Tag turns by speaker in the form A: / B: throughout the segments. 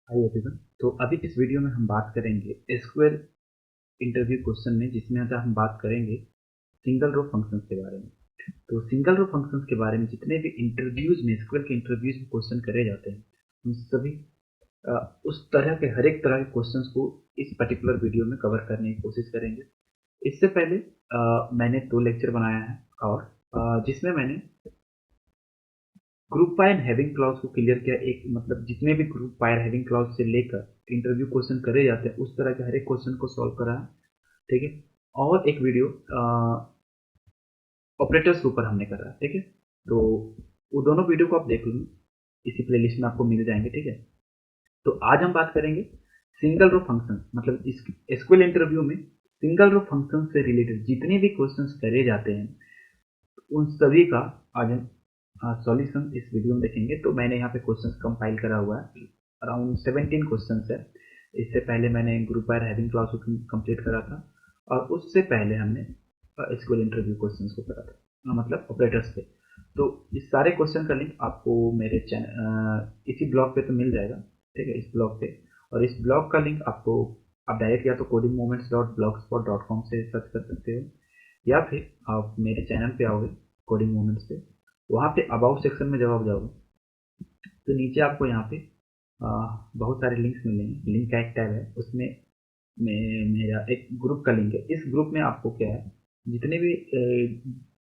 A: Hi everyone. तो अभी इस वीडियो में हम बात करेंगे एसक्यूएल इंटरव्यू क्वेश्चन में, जिसमें आज हम बात करेंगे सिंगल रो फंक्शंस के बारे में। तो सिंगल रो फंक्शंस के बारे में जितने भी इंटरव्यूज में एसक्यूएल के इंटरव्यूज में क्वेश्चन करे जाते हैं, उन सभी उस तरह के हर एक तरह के क्वेश्चंस को इस पर्टिकुलर वीडियो में कवर करने की कोशिश करेंगे। इससे पहले मैंने 2 लेक्चर बनाया है और जिसमें मैंने ग्रुप बाय हैविंग क्लॉज को क्लियर किया। एक मतलब जितने भी ग्रुप बाय हैविंग क्लॉज से लेकर इंटरव्यू क्वेश्चन करे जाते हैं, उस तरह के हर एक क्वेश्चन को सॉल्व करा है। ठीक है। और एक वीडियो ऑपरेटर्स के ऊपर हमने करा है। ठीक है। तो वो दोनों वीडियो को आप देख लो, इसी प्लेलिस्ट में आपको मिल जाएंगे। ठीक है। तो आज हम बात करेंगे सिंगल रो फंक्शन, मतलब इस एसक्यूएल इंटरव्यू में सिंगल रो फंक्शन से रिलेटेड जितने भी क्वेश्चंस करे जाते हैं, उन सभी का आज हम सॉल्यूशन इस वीडियो में देखेंगे। तो मैंने यहाँ पे क्वेश्चंस कंपाइल करा हुआ है, अराउंड 17 क्वेश्चंस है। इससे पहले मैंने ग्रुप बाय हैविंग क्लॉज को कंप्लीट करा था, और उससे पहले हमने एसक्यूएल इंटरव्यू क्वेश्चंस को करा था, मतलब ऑपरेटर्स पे। तो इस सारे क्वेश्चन का लिंक आपको मेरे चैनल इसी ब्लॉग पे तो मिल जाएगा। ठीक है, इस ब्लॉग पे। और इस ब्लॉग का लिंक आपको आप डायरेक्ट या तो codingmoments.blogspot.com से सर्च कर सकते हो, या फिर आप मेरे चैनल पे आओगे कोडिंग मोमेंट्स पे। वहाँ पे अबाउट सेक्शन में जब आप जाओगे तो नीचे आपको यहाँ पे बहुत सारे लिंक्स मिलेंगे। लिंक का एक टैब है, उसमें मेरा एक ग्रुप का लिंक है। इस ग्रुप में आपको क्या है, जितने भी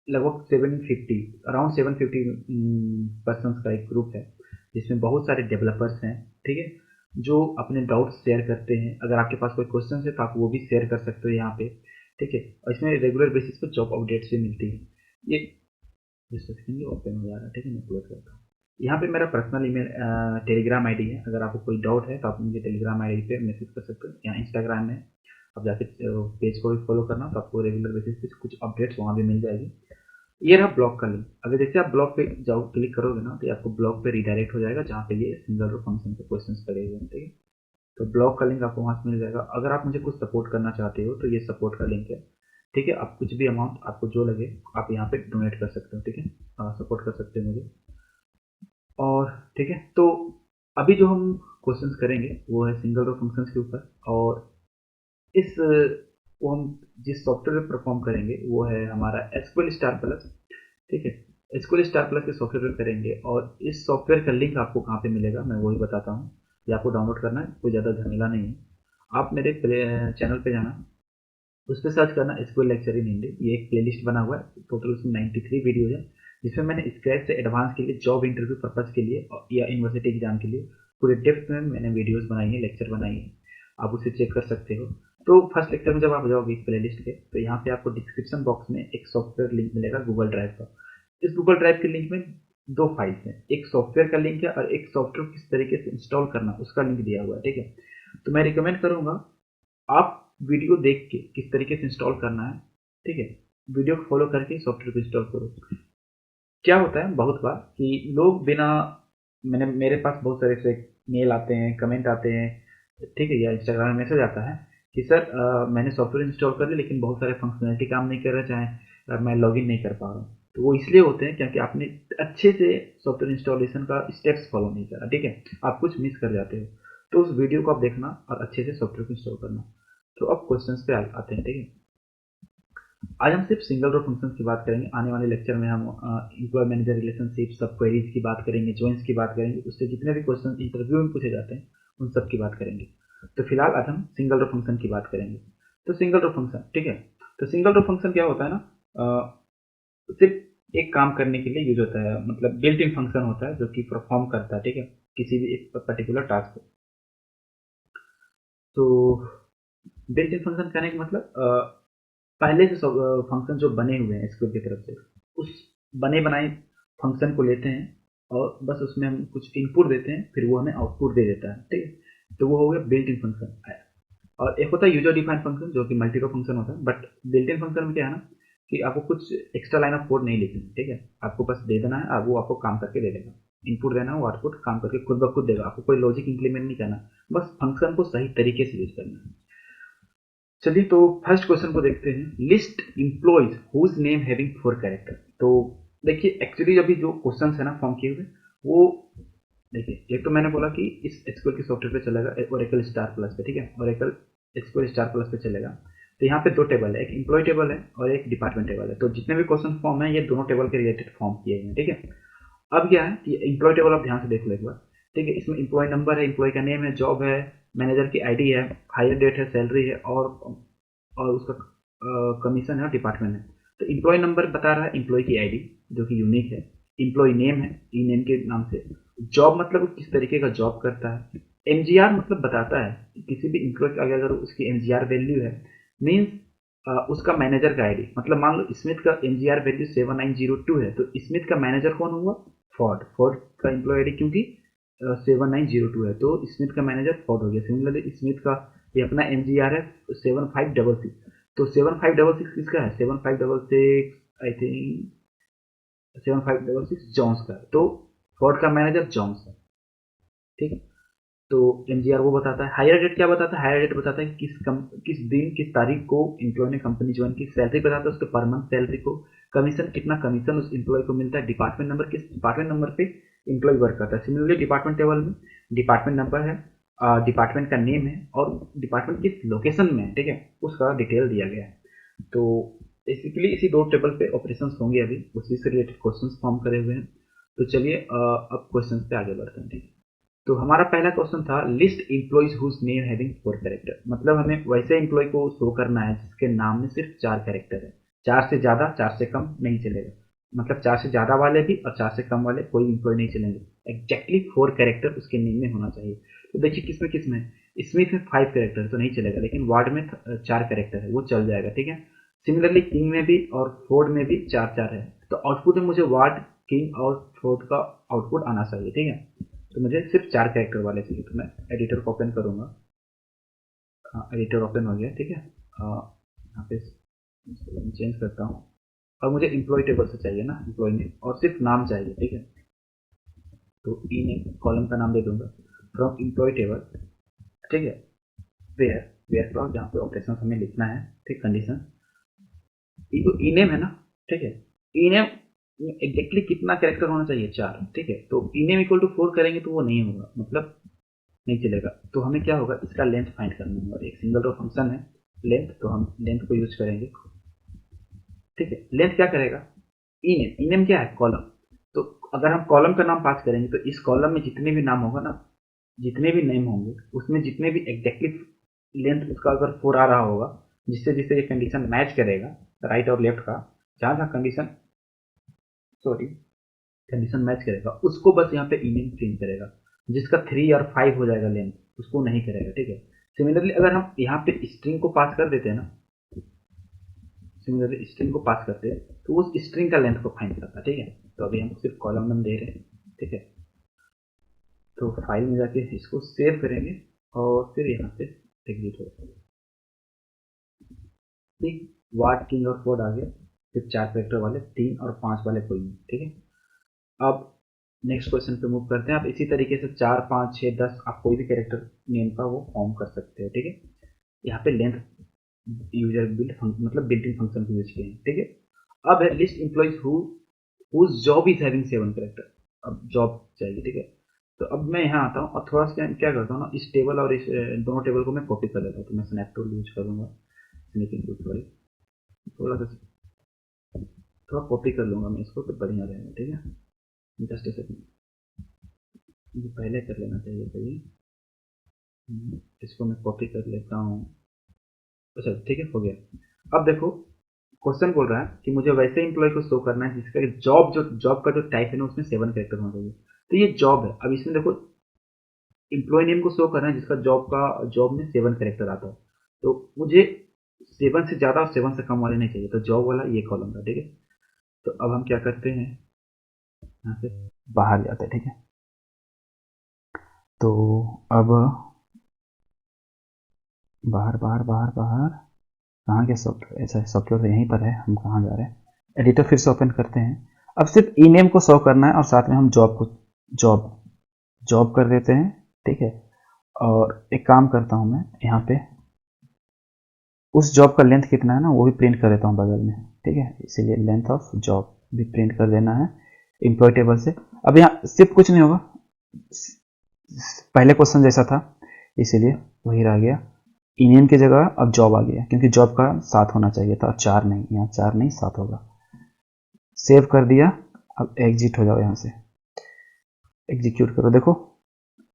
A: लगभग 750 अराउंड 750 पर्सनस का एक ग्रुप है, जिसमें बहुत सारे डेवलपर्स हैं। ठीक है, जो अपने डाउट्स शेयर करते हैं। अगर आपके पास कोई क्वेश्चन है तो आप वो भी शेयर कर सकते हो यहाँ पे। ठीक है, और इसमें रेगुलर बेसिस पर जॉब अपडेट्स भी मिलती है। ये ओपन हो जा रहा है। ठीक है, मैं क्लोज करता हूँ। यहाँ पे मेरा पर्सनल ईमेल टेलीग्राम आईडी है। अगर आपको कोई डाउट है तो आप मुझे टेलीग्राम आईडी पे मैसेज कर सकते हो, या इंस्टाग्राम में आप जाके पेज को भी फॉलो करना, तो आपको रेगुलर बेसिस पे कुछ अपडेट्स वहाँ भी मिल जाएगी। ये रहा ब्लॉग का लिंक। अगर जैसे आप ब्लॉग पे जाओ क्लिक करोगे ना, तो आपको ब्लॉग पे रिडायरेक्ट हो जाएगा, जहाँ पे ये सिंगल रो फंक्शन के क्वेश्चन करे हुए हैं। ठीक है, तो ब्लॉग का लिंक आपको वहाँ से मिल जाएगा। अगर आप मुझे कुछ सपोर्ट करना चाहते हो तो ये सपोर्ट का लिंक है। ठीक है, आप कुछ भी अमाउंट आपको जो लगे आप यहाँ पे डोनेट कर सकते हो। ठीक है, सपोर्ट कर सकते हो मुझे। और ठीक है, तो अभी जो हम क्वेश्चंस करेंगे वो है सिंगल रो फंक्शंस के ऊपर। और इस वो हम जिस सॉफ्टवेयर पे परफॉर्म करेंगे वो है हमारा एसक्यूएल स्टार प्लस। ठीक है, एसक्यूएल स्टार प्लस के सॉफ्टवेयर पे करेंगे, और इस सॉफ्टवेयर का लिंक आपको कहाँ पे मिलेगा मैं वही बताता हूँ। ये आपको डाउनलोड करना है, कोई ज़्यादा झमेला नहीं है। आप मेरे चैनल पे जाना, उस पर सर्च करना एसक्यूएल लेक्चर इन हिंदी। ये एक प्लेलिस्ट बना हुआ है, टोटल उसमें 93 वीडियो है, जिसमें मैंने स्क्रैच से एडवांस के लिए, जॉब इंटरव्यू पर्पज के लिए या यूनिवर्सिटी एग्जाम के लिए पूरे डेप्थ में मैंने वीडियोस बनाई है, लेक्चर बनाई है। आप उसे चेक कर सकते हो। तो फर्स्ट लेक्चर में जब आप जाओगे इस प्लेलिस्ट के, तो यहाँ पे आपको डिस्क्रिप्शन बॉक्स में एक सॉफ्टवेयर लिंक मिलेगा गूगल ड्राइव का। इस गूगल ड्राइव के लिंक में 2 फाइल्स हैं, एक सॉफ्टवेयर का लिंक है और एक सॉफ्टवेयर किस तरीके से इंस्टॉल करना उसका लिंक दिया हुआ है। ठीक है, तो मैं रिकमेंड करूंगा आप वीडियो देख के किस तरीके से इंस्टॉल करना है। ठीक है, वीडियो को फॉलो करके सॉफ्टवेयर को इंस्टॉल करो। क्या होता है बहुत बार कि लोग बिना, मैंने मेरे पास बहुत सारे से मेल आते हैं, कमेंट आते हैं, ठीक है, या इंस्टाग्राम में मैसेज आता है कि सर मैंने सॉफ्टवेयर इंस्टॉल कर लिया लेकिन बहुत सारे फंक्शनैलिटी काम नहीं कर रहा, चाहे मैं लॉगिन नहीं कर पा रहा हूँ। तो वो इसलिए होते हैं क्योंकि आपने अच्छे से सॉफ्टवेयर इंस्टॉलेशन का स्टेप्स फॉलो नहीं करा। ठीक है, आप कुछ मिस कर जाते हो। तो उस वीडियो को आप देखना और अच्छे से सॉफ्टवेयर को इंस्टॉल करना। तो अब क्वेश्चंस पे आते हैं। ठीक है, आज हम सिर्फ सिंगल रो फंक्शंस की बात करेंगे। आने वाले लेक्चर में हम एम्प्लॉय मैनेजर रिलेशनशिप, सब क्वेरीज की बात करेंगे, जॉइंस की बात करेंगे, उससे जितने भी क्वेश्चन इंटरव्यू में पूछे जाते हैं उन सब की बात करेंगे। तो फिलहाल आज हम सिंगल रो फंक्शन की बात करेंगे। तो सिंगल रो फंक्शन, ठीक है, तो सिंगल रो फंक्शन क्या होता है ना, सिर्फ एक काम करने के लिए यूज होता है, मतलब बिल्ट इन फंक्शन होता है जो कि परफॉर्म करता है। ठीक है, किसी भी एक पर्टिकुलर टास्क को। तो बिल्ट इन फंक्शन कहने का मतलब पहले से फंक्शन जो बने हुए हैं एसक्यूएल की तरफ से, उस बने बनाए फंक्शन को लेते हैं और बस उसमें हम कुछ इनपुट देते हैं, फिर वो हमें आउटपुट दे देता है। ठीक है, तो वो हो गया बिल्ट इन फंक्शन। और एक होता है यूजर डिफाइंड फंक्शन जो कि मल्टी रो फंक्शन होता है। बट बिल्ट इन फंक्शन में क्या है ना, कि आपको कुछ एक्स्ट्रा लाइन ऑफ कोड नहीं लिखनी। ठीक है, आपको बस दे देना है, वो आपको काम करके दे देगा। इनपुट देना है, वो आउटपुट काम करके खुद ब खुद देगा। आपको कोई लॉजिक इंप्लीमेंट नहीं करना, बस फंक्शन को सही तरीके से यूज करना है। चलिए, तो फर्स्ट क्वेश्चन को देखते हैं। List employees whose name having 4 character. तो देखिए, एक्चुअली अभी जो क्वेश्चन है ना फॉर्म किए हुए, वो देखिए, एक तो मैंने बोला कि इस एसक्यूएल के सॉफ्टवेयर पे चलेगा ओरेकल स्टार प्लस पे, ठीक है, ओरेकल एसक्यूएल स्टार प्लस पे चलेगा। तो यहाँ पे दो टेबल है, एक एम्प्लॉय टेबल है और एक डिपार्टमेंट टेबल है। तो जितने भी क्वेश्चन फॉर्म है ये दोनों टेबल के रिलेटेड फॉर्म किए गए हैं, ठीक है। अब क्या है कि एम्प्लॉय टेबल आप ध्यान से देख लो एक बार, ठीक है। इसमें एम्प्लॉय नंबर है, एम्प्लॉय का नेम है, जॉब है, मैनेजर की आईडी है, हायर डेट है, सैलरी है और उसका कमीशन है और डिपार्टमेंट है। तो एम्प्लॉय नंबर बता रहा है एम्प्लॉय की आईडी जो कि यूनिक है, एम्प्लॉय नेम है ई नेम के नाम से, जॉब मतलब वो किस तरीके का जॉब करता है, एमजीआर मतलब बताता है कि किसी भी एम्प्लॉय का अगर उसकी एमजीआर वैल्यू है, मीन्स उसका मैनेजर का आईडी, मतलब मान लो स्मिथ का एमजीआर वैल्यू 7902 है, तो स्मिथ का मैनेजर कौन हुआ, फोर्ड, फोर्ड का एम्प्लॉय आईडी क्योंकि 7902 है, तो स्मिथ का मैनेजर फोर्ड हो गया। सिमिलरली स्मिथ का ये अपना एमजीआर है 7566, तो 7566 किसका है, 7566 आई थिंक 7566 जॉन्स का है, तो फोर्ड का मैनेजर जॉन्स है, ठीक है। तो एमजीआर वो बताता है। हायर डेट क्या बताता है, हायर डेट बताता है कि किस दिन किस तारीख को एम्प्लॉय ने कंपनी ज्वाइन की, सैलरी बताता है उसके पर मंथ सैलरी को, कमीशन कितना कमीशन उस एम्प्लॉय को मिलता है, डिपार्टमेंट नंबर किस डिपार्टमेंट नंबर पे एम्प्लॉय वर्क करता है। सिमिलरली डिपार्टमेंट टेबल में डिपार्टमेंट नंबर है, डिपार्टमेंट का नेम है और डिपार्टमेंट किस लोकेशन में है, ठीक है, उसका डिटेल दिया गया है। तो बेसिकली इसी दो टेबल पे ऑपरेशंस होंगे, अभी उसी से रिलेटेड क्वेश्चंस फॉर्म करे हुए हैं। तो चलिए अब क्वेश्चंस पे आगे बढ़ते हैं, ठीक है। तो हमारा पहला क्वेश्चन था list employees whose name having 4 character, मतलब हमें वैसे एम्प्लॉय को शो करना है जिसके नाम में सिर्फ 4 कैरेक्टर है, 4 से ज़्यादा 4 से कम नहीं चलेगा, मतलब 4 से ज़्यादा वाले भी और 4 से कम वाले कोई एम्प्लॉय नहीं चलेंगे, एग्जैक्टली 4 कैरेक्टर उसके नेम में होना चाहिए। तो देखिए किसमें किसमें, स्मिथ में 5 कैरेक्टर तो नहीं चलेगा, लेकिन वार्ड में 4 कैरेक्टर है वो चल जाएगा, ठीक है। सिमिलरली किंग में भी और फोर्ड में भी 4 4 है, तो आउटपुट में मुझे वार्ड, किंग और फोर्ड का आउटपुट आना चाहिए, ठीक है। तो मुझे सिर्फ 4 कैरेक्टर वाले चाहिए, तो मैं एडिटर को ओपन करूंगा। हाँ, एडिटर ओपन हो गया, ठीक है। यहाँ पे चेंज करता हूँ और मुझे एम्प्लॉय टेबल से चाहिए ना, एम्प्लॉय नेम और सिर्फ नाम चाहिए, ठीक है। तो ई नेम कॉलम का नाम दे दूंगा फ्रॉम एम्प्लॉय टेबल, ठीक है, वेयर वेयर क्लॉज जहाँ पे ऑपरेशन हमें लिखना है, ठीक, कंडीशन ई नेम है ना, ठीक है। ई नेम एग्जैक्टली कितना कैरेक्टर होना चाहिए, 4, ठीक है। तो ई नेम इक्वल टू 4 करेंगे तो वो नहीं होगा, मतलब नहीं चलेगा। तो हमें क्या होगा, इसका लेंथ फाइंड करना होगा, एक सिंगल रो फंक्शन है लेंथ, तो हम लेंथ को यूज करेंगे, ठीक है। लेंथ क्या करेगा, ई नेम क्या है, कॉलम, तो अगर हम कॉलम का नाम पास करेंगे तो इस कॉलम में जितने भी नाम होगा ना, जितने भी नेम होंगे उसमें जितने भी एग्जैक्टली लेंथ उसका अगर 4 आ रहा होगा, जिससे जिससे ये कंडीशन मैच करेगा राइट और लेफ्ट का, जहाँ जहाँ कंडीशन सॉरी कंडीशन मैच करेगा उसको बस यहाँ पे ई नेम प्रिंट करेगा, जिसका 3 और 5 हो जाएगा लेंथ उसको नहीं करेगा, ठीक है। सिमिलरली अगर हम यहाँ पे स्ट्रिंग को पास कर देते हैं ना, सिमिलरली स्ट्रिंग को पास करते हैं तो उस स्ट्रिंग का लेंथ को फाइंड करता है, ठीक है। तो अभी हम सिर्फ कॉलम नंबर दे रहे हैं, ठीक है। तो फाइल में जाके इसको सेव करेंगे और फिर यहाँ से एग्जिट हो जाएगा, ठीक। वाट, किंग और फोर्ड आ गया, फिर 4 कैरेक्टर वाले, 3 और 5 वाले कोई नहीं, ठीक है। अब नेक्स्ट क्वेश्चन पे मूव करते हैं। आप इसी तरीके से 4 5 6 10 आप कोई भी कैरेक्टर नेम का वो फॉर्म कर सकते हो, ठीक है। यहाँ पे लेंथ यूजर बिल्ड मतलब बिल्ट इन फंक्शन को यूज किए हैं, ठीक है। अब है list employees whose job is having 7 character, अब जॉब चाहिए, ठीक है। तो अब मैं यहाँ आता हूँ और थोड़ा सा क्या करता हूँ ना, इस टेबल और इस दोनों टेबल को मैं कॉपी कर लेता हूँ। तो मैं स्नैप टूल यूज करूँगा, सॉरी थोड़ा सा थोड़ा कॉपी कर लूँगा मैं इसको, तो बढ़िया रहेगा, ठीक है। जस्ट ए सेकंड, मुझे पहले कर लेना चाहिए कभी, इसको मैं कॉपी कर लेता हूँ। अच्छा ठीक है, हो गया। अब देखो क्वेश्चन बोल रहा है कि मुझे वैसे एम्प्लॉय को शो करना है जिसका जॉब का जो टाइप है ना उसमें 7 कैरेक्टर होना चाहिए। तो ये जॉब है। अब इसमें देखो एम्प्लॉय नेम को शो करना है जिसका जॉब में 7 कैरेक्टर आता है, तो मुझे 7 से ज़्यादा और 7 से कम वाले नहीं चाहिए, तो जॉब वाला ये कॉलम था, ठीक है। तो अब हम क्या करते हैं, यहाँ से बाहर जाते हैं, ठीक है। तो अब बाहर बाहर बाहर बाहर कहाँ के सॉफ्टवेयर, ऐसा सॉफ्टवेयर यहीं पर है, हम कहाँ जा रहे हैं, एडिटर फिर से ओपन करते हैं। अब सिर्फ ई नेम को शो करना है और साथ में हम जॉब जॉब कर देते हैं, ठीक है। और एक काम करता हूँ मैं यहाँ पे उस जॉब का लेंथ कितना है ना वो भी प्रिंट कर देता हूँ बगल में, ठीक है। इसीलिए लेंथ ऑफ जॉब भी प्रिंट कर देना है एम्प्लॉय टेबल से। अब यहाँ सिर्फ कुछ नहीं होगा, पहले क्वेश्चन जैसा था इसीलिए वही रह गया। इंडियन की जगह अब जॉब आ गया, क्योंकि जॉब का 7 होना चाहिए था, 4 नहीं, यहाँ 4 नहीं 7 होगा। सेव कर दिया, अब एग्जिट हो जाओ, यहाँ से एग्जीक्यूट करो। देखो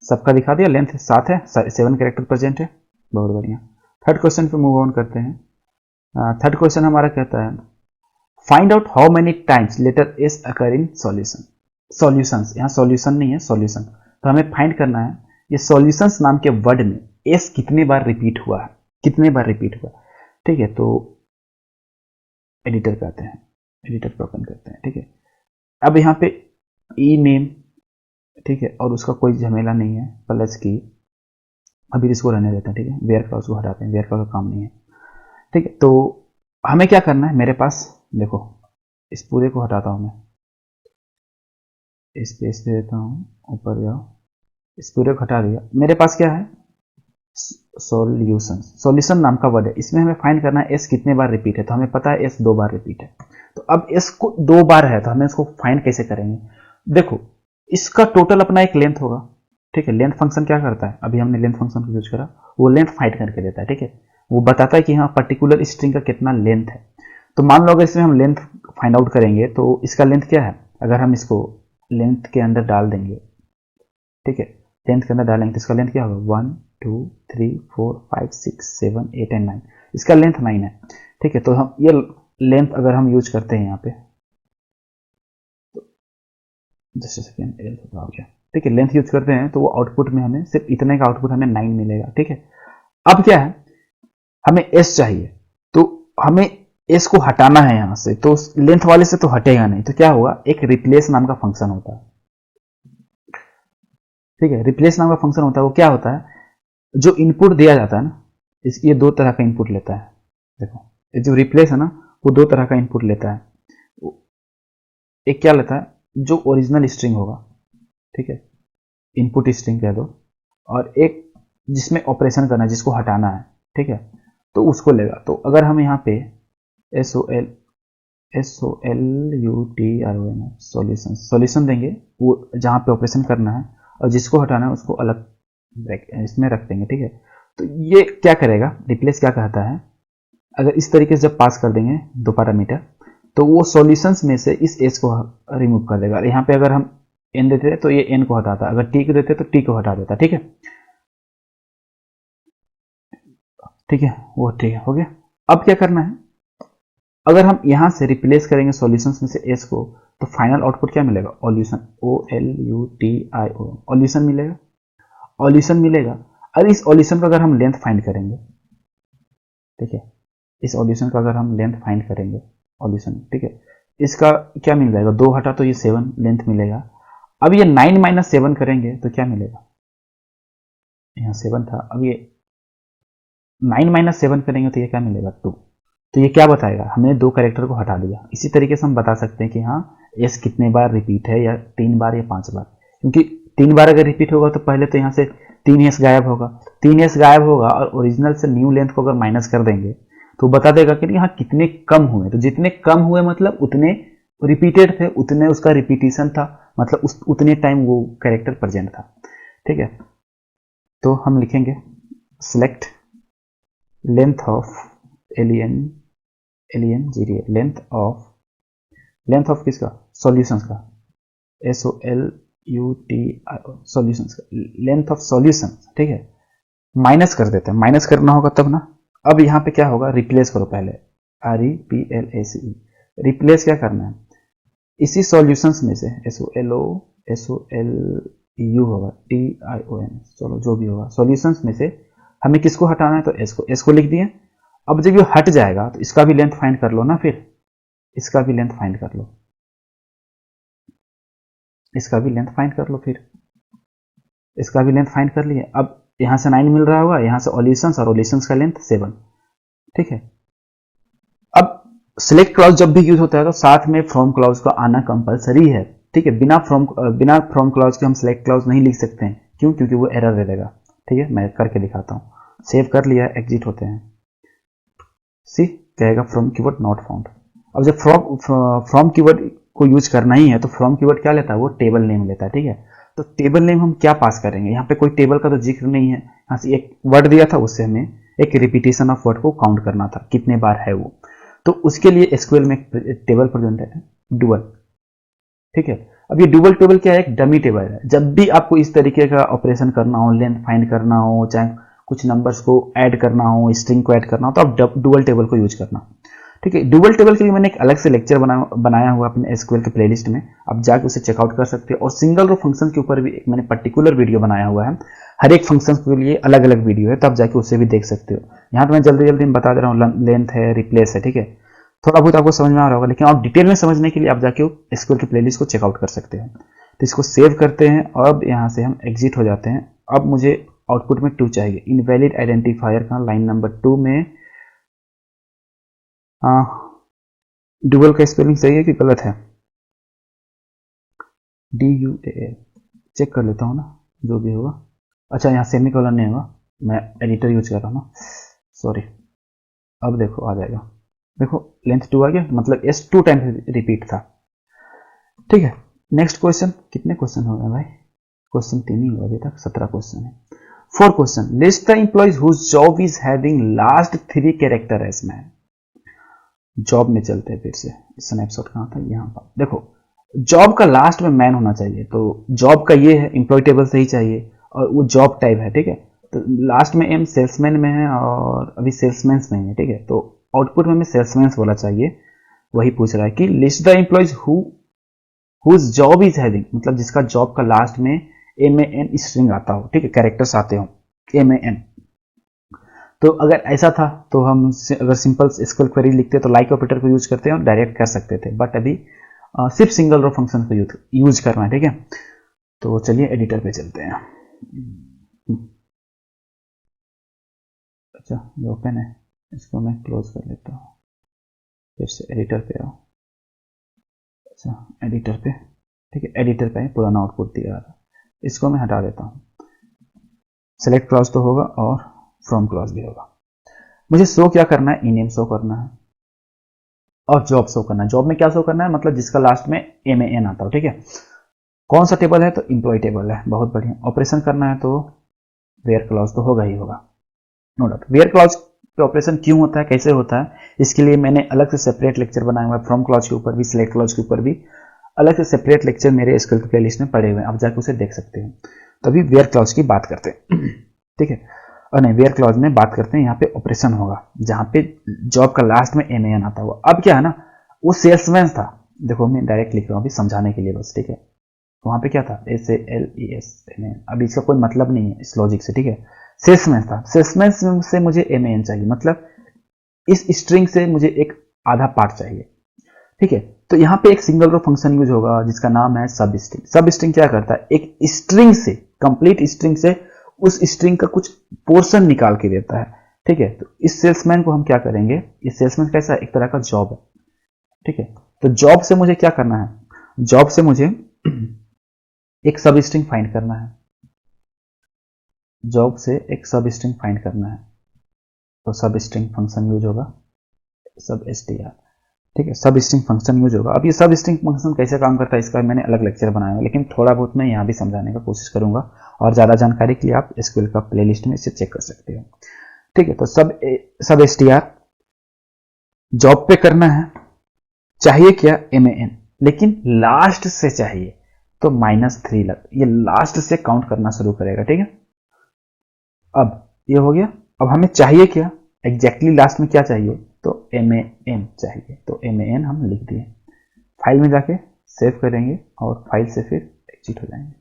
A: सबका दिखा दिया, लेंथ 7 है, 7 कैरेक्टर प्रेजेंट है, बहुत बढ़िया। थर्ड क्वेश्चन पे मूव ऑन करते हैं। थर्ड क्वेश्चन हमारा कहता है find out how many times letter S occur in solution. Solutions, यहाँ सॉल्यूशन नहीं है, सॉल्यूशन। तो हमें फाइंड करना है ये सॉल्यूशंस नाम के वर्ड में एस कितने बार रिपीट हुआ है, कितने बार रिपीट हुआ। ठीक है, तो एडिटर पे आते हैं, एडिटर पे ओपन करते हैं। ठीक है, अब यहाँ पे ई नेम, ठीक है, और उसका कोई झमेला नहीं है, प्लस की अभी इसको रहने देते हैं। ठीक है, वेयर क्लाउज को हटाते हैं, वेयर क्लाउज का काम नहीं है। ठीक है, तो हमें क्या करना है, मेरे पास देखो इस पूरे को हटाता हूं मैं, स्पेस दे देता हूं, ऊपर जाओ, इस पूरे को हटा दिया। मेरे पास क्या है, सॉल्यूशन, सॉल्यूशन नाम का वर्ड है, इसमें हमें फाइंड करना है एस कितने बार रिपीट है। तो हमें पता है एस 2 बार रिपीट है। तो अब एस को 2 बार है, तो हमें इसको फाइंड कैसे करेंगे। देखो इसका टोटल अपना एक लेंथ होगा। ठीक है, लेंथ फंक्शन क्या करता है, अभी हमने लेंथ फंक्शन को यूज करा, वो लेंथ फाइंड करके देता है। ठीक है, वो बताता है कि हाँ पर्टिकुलर स्ट्रिंग का कितना लेंथ है। तो मान लो अगर इसमें हम लेंथ फाइंड आउट करेंगे तो इसका लेंथ क्या है, अगर हम इसको लेंथ के अंदर डाल देंगे, ठीक है, लेंथ के अंदर डालेंगे तो इसका लेंथ क्या होगा 1 2 3 4 5 6 7 8 एंड 9, इसका लेंथ 9 है। ठीक है, तो हम ये लेंथ अगर हम यूज करते हैं यहाँ पे, जस्ट सेकेंड लेंथ हो गया। ठीक है, लेंथ यूज करते हैं तो वो आउटपुट में हमें सिर्फ इतने का आउटपुट हमें 9 मिलेगा। ठीक है, अब क्या है, हमें एस चाहिए, तो हमें एस को हटाना है यहां से, तो लेंथ वाले से तो हटेगा नहीं, तो क्या होगा, एक रिप्लेस नाम का फंक्शन होता है। ठीक है, रिप्लेस नाम का फंक्शन होता है, वो क्या होता है, जो इनपुट दिया जाता है ना, ये 2 तरह का इनपुट लेता है। देखो जो रिप्लेस है ना, वो 2 तरह का इनपुट लेता है। एक क्या लेता है, जो ओरिजिनल स्ट्रिंग होगा, ठीक है, इनपुट स्ट्रिंग कह दो, और एक जिसमें ऑपरेशन करना है, जिसको हटाना है। ठीक है, तो उसको लेगा। तो अगर हम यहाँ पे SOLUTRON सॉल्यूशन, सॉल्यूशन देंगे, वो जहाँ पे ऑपरेशन करना है, और जिसको हटाना है उसको अलग इसमें रख देंगे। ठीक है, तो ये क्या करेगा, रिप्लेस क्या कहता है, अगर इस तरीके से जब पास कर देंगे 2 पैरामीटर, तो वो सॉल्यूशंस में से इस एस को रिमूव कर देगा। यहाँ पे अगर हम एन देते तो ये एन को हटाता, अगर टी को देते तो टी को हटा देता। ठीक है, ठीक है, वो ठीक है, हो गया। अब क्या करना है, अगर हम यहां से रिप्लेस करेंगे सॉल्यूशंस में से एस को, तो फाइनल आउटपुट क्या मिलेगा, ओल्यूशन, OLUTIO, ओल्यूशन मिलेगा, ओल्यूशन मिलेगा। और इस ओल्यूशन का अगर हम लेंथ फाइंड करेंगे, ठीक है, इस ओल्यूशन का अगर हम लेंथ फाइंड करेंगे, ओल्यूशन, ठीक है, इसका क्या मिल जाएगा, 2 हटा तो ये 7 लेंथ मिलेगा। अब ये 9 माइनस 7 करेंगे तो क्या मिलेगा, यहाँ 7 था, अब ये 9 माइनस 7 करेंगे तो ये क्या मिलेगा 2। तो ये क्या बताएगा, हमने 2 कैरेक्टर को हटा दिया। इसी तरीके से हम बता सकते हैं कि हाँ एस कितने बार रिपीट है, या 3 बार या 5 बार, क्योंकि 3 बार अगर रिपीट होगा तो पहले तो यहाँ से 3 एस गायब होगा, 3 एस गायब होगा, और ओरिजिनल से न्यू लेंथ को अगर माइनस कर देंगे तो बता देगा कि यहाँ कितने कम हुए। तो जितने कम हुए मतलब उतने रिपीटेड थे, उतने उसका रिपीटिशन था, मतलब उतने टाइम वो कैरेक्टर प्रेजेंट था। ठीक है, तो हम लिखेंगे select length of length of किसका, सॉल्यूशंस का, SOLUTIO सॉल्यूशंस का, लेंथ ऑफ सॉल्यूशन। ठीक है, माइनस कर देते हैं, माइनस करना होगा तब ना। अब यहाँ पे क्या होगा, रिप्लेस करो पहले, REPLACE, रिप्लेस क्या करना है, इसी सॉल्यूशंस में से SOLU होगा TION, चलो जो भी होगा, सॉल्यूशंस में से हमें किसको हटाना है, तो एस को लिख दिए। अब जब ये हट जाएगा तो इसका भी लेंथ फाइंड कर लो ना, फिर इसका भी लेंथ फाइंड कर लो, इसका भी लेंथ फाइंड कर लो, फिर इसका भी लेंथ फाइंड कर लिए। अब यहां से 9 मिल रहा होगा, यहां से ओल्यूशंस, और ओल्यूशंस का लेंथ 7। ठीक है, अब सिलेक्ट क्लॉज जब भी यूज होता है तो साथ में फ्रॉम क्लॉज का आना कंपलसरी है। ठीक है, बिना फ्रॉम क्लॉज के हम सिलेक्ट क्लॉज नहीं लिख सकते हैं, क्यों, क्योंकि वो एरर दे देगा। ठीक है, मैं करके दिखाता हूँ, सेव कर लिया, एग्जिट होते हैं, सी कहेगा फ्रॉम कीवर्ड नॉट फाउंड। अब जब फ्रॉम कीवर्ड को यूज करना ही है तो फ्रॉम कीवर्ड क्या लेता है, वो टेबल नेम लेता है। ठीक है, तो टेबल नेम हम क्या पास करेंगे, यहाँ पे कोई टेबल का तो जिक्र नहीं है, यहाँ से एक वर्ड दिया था उससे हमें एक रिपीटेशन ऑफ वर्ड को काउंट करना था कितने बार है वो। तो उसके लिए एसक्यूएल में एक टेबल प्रेजेंट है डुअल, ठीक है। अब ये डुअल टेबल क्या है, एक डमी टेबल है। जब भी आपको इस तरीके का ऑपरेशन करना हो, लेंथ फाइंड करना हो, चाहे कुछ नंबर्स को ऐड करना हो, स्ट्रिंग को ऐड करना हो, तो आप डुअल टेबल को यूज करना, ठीक है। डुअल टेबल के लिए मैंने एक अलग से लेक्चर बनाया हुआ अपने एसक्यूएल के प्लेलिस्ट में, आप जाके उसे चेकआउट कर सकते हो। और सिंगल रो फंक्शन के ऊपर भी एक मैंने पर्टिकुलर वीडियो बनाया हुआ है, हर एक फंक्शन के लिए अलग अलग वीडियो है, तो आप जाके उसे भी देख सकते हो। यहाँ तो मैं जल्दी जल्दी बता दे रहा हूँ, लेंथ है, रिप्लेस है, ठीक है, थोड़ा बहुत आपको समझ में आ रहा होगा, लेकिन आप डिटेल में समझने के लिए आप जाके एसक्यूएल के प्लेलिस्ट को चेकआउट कर सकते हैं। तो इसको सेव करते हैं, अब यहाँ से हम एग्जिट हो जाते हैं। अब मुझे आउटपुट में 2 चाहिए, इनवैलिड आइडेंटिफायर का लाइन नंबर 2 में डुअल का स्पेलिंग सही है कि गलत है, DUAL चेक कर लेता हूँ ना, जो भी होगा। अच्छा, यहाँ सेमीकोलन नहीं होगा, मैं एडिटर यूज कर रहा हूँ ना, सॉरी। अब देखो आ जाएगा, देखो लेंथ 2 आ गया, मतलब S 2 टाइम रिपीट था, ठीक है। नेक्स्ट क्वेश्चन, कितने क्वेश्चन हो गए भाई, क्वेश्चन 3 ही हुआ अभी तक, 17 क्वेश्चन है। 4 question, list the employees whose job is having last 3 character as man. Job में चलते हैं फिर से, स्नैपशॉट कहाँ था, यहाँ पर देखो, जॉब का लास्ट में मैन होना चाहिए, तो जॉब का ये है, एम्प्लॉय टेबल से ही चाहिए, और वो जॉब टाइप है, ठीक है। तो लास्ट में एम सेल्समैन में है और अभी सेल्समैन में है, ठीक है। तो आउटपुट में हमें सेल्समैन बोला चाहिए, वही पूछ रहा है कि list the employees whose job is having, मतलब जिसका जॉब का लास्ट में MAN स्ट्रिंग आता हो, ठीक है, कैरेक्टर्स आते हो MAN। तो अगर ऐसा था तो हम अगर सिंपल एसक्यूएल क्वेरी लिखते तो लाइक ऑपरेटर को यूज करते हैं और डायरेक्ट कर सकते थे, बट अभी सिर्फ सिंगल रो फंक्शन को यूज करना है, ठीक है। तो चलिए एडिटर पे चलते हैं। अच्छा, ये ओपन है, इसको मैं क्लोज कर लेता हूँ, फिर से एडिटर पे आओ। अच्छा, एडिटर पे, ठीक है, एडिटर पे पुराना आउटपुट दिया रहा, इसको मैं हटा देता हूँ। सेलेक्ट क्लॉज तो होगा और फ्रॉम क्लॉज भी होगा। मुझे शो क्या करना है, इनेम शो करना है और जॉब शो करना है। जॉब में क्या शो करना है, मतलब जिसका लास्ट में MAN आता हो, ठीक है। कौन सा टेबल है, तो एम्प्लॉय टेबल है, बहुत बढ़िया। ऑपरेशन करना है तो वेयर क्लॉज तो होगा ही होगा, नो डाउट। वेयर क्लॉज पे ऑपरेशन क्यों होता है, कैसे होता है, इसके लिए मैंने अलग से सेपरेट लेक्चर बनाया हुआ है। फ्रॉम क्लॉज के ऊपर भी, सिलेक्ट क्लॉज के ऊपर भी अलग से सेपरेट लेक्चर मेरे एसक्यूएल की प्लेलिस्ट में पड़े हुए हैं, आप जाकर उसे देख सकते हैं। तो अभी वेयर क्लॉज की बात करते हैं, ठीक है। और नहीं, वेयर क्लॉज में बात करते हैं, यहाँ पे ऑपरेशन होगा जहाँ पे जॉब का लास्ट में MAN आता हुआ। अब क्या है ना, वो सेल्समैन था, देखो मैं डायरेक्ट लिख रहा हूँ अभी समझाने के लिए बस, ठीक है। वहाँ पे क्या था, SALESMAN, अभी इसका कोई मतलब नहीं है इस लॉजिक से, ठीक है। सेल्समैन था, सेल्समैन से मुझे MAN चाहिए, मतलब इस स्ट्रिंग से मुझे एक आधा पार्ट चाहिए, ठीक है। तो यहाँ पे एक सिंगल रो फंक्शन यूज होगा जिसका नाम है सब स्ट्रिंग। सब स्ट्रिंग क्या करता है, एक स्ट्रिंग से, कंप्लीट स्ट्रिंग से उस स्ट्रिंग का कुछ पोर्शन निकाल के देता है, ठीक है। तो इस सेल्समैन को हम क्या करेंगे, इस सेल्समैन कैसा एक तरह का जॉब है, ठीक है। तो जॉब से मुझे क्या करना है, जॉब से मुझे एक सब स्ट्रिंग फाइंड करना है, जॉब से एक सब स्ट्रिंग फाइंड करना है। तो सब स्ट्रिंग फंक्शन यूज होगा, सब str, ठीक है, सब स्ट्रिंग फंक्शन यूज होगा। अब ये सब स्ट्रिंग फंक्शन कैसे काम करता है इसका मैंने अलग लेक्चर बनाया है, लेकिन थोड़ा बहुत मैं यहाँ भी समझाने का कोशिश करूंगा, और ज़्यादा जानकारी के लिए आप एसक्यूएल का प्लेलिस्ट में इसे चेक कर सकते हो, ठीक है। तो सब str जॉब पे करना है, चाहिए क्या, MAN, लेकिन लास्ट से चाहिए, तो -3 लग, ये लास्ट से काउंट करना शुरू करेगा, ठीक है। अब ये हो गया। अब हमें चाहिए क्या, एग्जैक्टली लास्ट में क्या चाहिए, तो MAN चाहिए, तो MAN हम लिख दिए। फाइल में जाके सेव करेंगे और फाइल से फिर एग्जिट हो जाएंगे।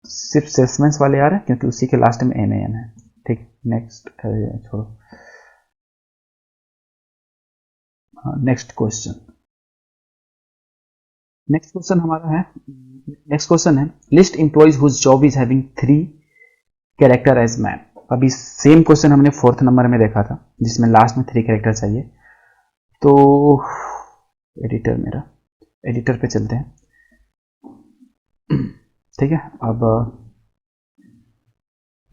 A: सिर्फ सेल्समैन वाले आ रहे हैं क्योंकि उसी के लास्ट में MAN है, ठीक। नेक्स्ट छोड़ो, हाँ, नेक्स्ट क्वेश्चन हमारा है, नेक्स्ट क्वेश्चन है, list employees whose job is having 3 character as man. अभी सेम क्वेश्चन हमने 4th नंबर में देखा था जिसमें लास्ट में 3 कैरेक्टर चाहिए। तो एडिटर, मेरा एडिटर पे चलते हैं, ठीक है। अब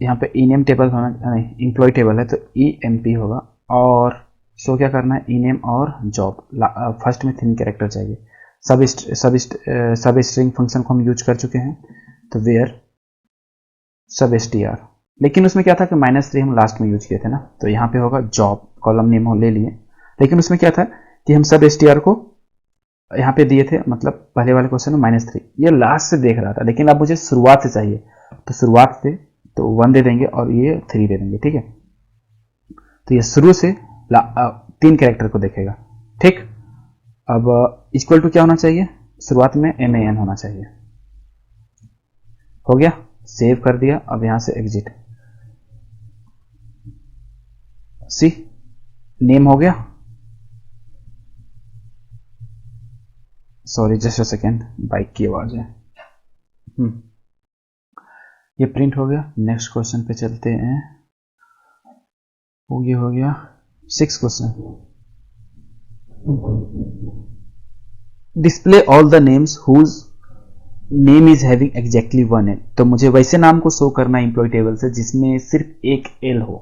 A: यहाँ पे इनेम टेबल होना, नहीं एम्प्लॉय टेबल है तो EMP होगा, और शो क्या करना है, इनेम और जॉब, फर्स्ट में 3 कैरेक्टर चाहिए। सब स्ट्रिंग फंक्शन को हम यूज कर चुके हैं, तो वेयर सब str, लेकिन उसमें क्या था कि -3 हम लास्ट में यूज किए थे ना, तो यहाँ पे होगा जॉब, कॉलम नेम हो ले लिए, लेकिन उसमें क्या था कि हम सब str को यहाँ पे दिए थे, मतलब पहले वाले क्वेश्चन में -3, ये लास्ट से देख रहा था, लेकिन अब मुझे शुरुआत से चाहिए, तो शुरुआत से तो 1 दे देंगे और ये 3 दे देंगे, ठीक है। तो ये शुरू से 3 कैरेक्टर को देखेगा, ठीक। अब इक्वल टू क्या होना चाहिए, शुरुआत में MAN होना चाहिए, हो गया, सेव कर दिया। अब यहां से एग्जिट, सी नेम हो गया, sorry just a second, bike की आवाज है। ये प्रिंट हो गया। नेक्स्ट क्वेश्चन पे चलते हैं, हो गया 6 question. Display all the names whose name is having exactly 1 L, तो मुझे वैसे नाम को शो करना है एम्प्लॉय टेबल से जिसमें सिर्फ एक एल हो।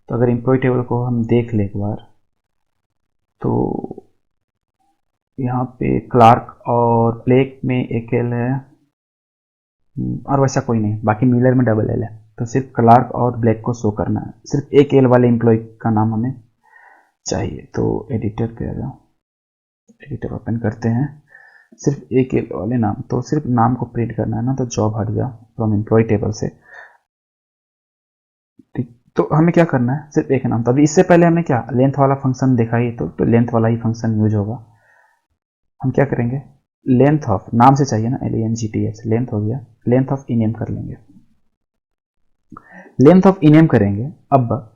A: तो अगर एम्प्लॉय टेबल को हम देख ले एक बार, तो यहाँ पे क्लार्क और ब्लैक में एक एल है और वैसा कोई नहीं, बाकी मिलर में डबल एल है, तो सिर्फ क्लार्क और ब्लैक को शो करना है, सिर्फ एक एल वाले एम्प्लॉय का नाम हमें चाहिए। तो एडिटर पे आ जाओ, एडिटर ओपन करते हैं, सिर्फ एक एल वाले नाम, तो सिर्फ नाम को प्रिंट करना है ना, तो जॉब हट जाओ फ्रॉम एम्प्लॉय टेबल से, ठीक। तो हमें क्या करना है, सिर्फ एक नाम। तो अभी इससे पहले हमें क्या लेंथ वाला फंक्शन देखा ही, तो लेंथ वाला ही फंक्शन यूज होगा। हम क्या करेंगे, लेंथ ऑफ नाम से चाहिए ना, LENGTH, लेंथ हो गया, लेंथ ऑफ इनेम कर लेंगे, लेंथ ऑफ इनेम करेंगे। अब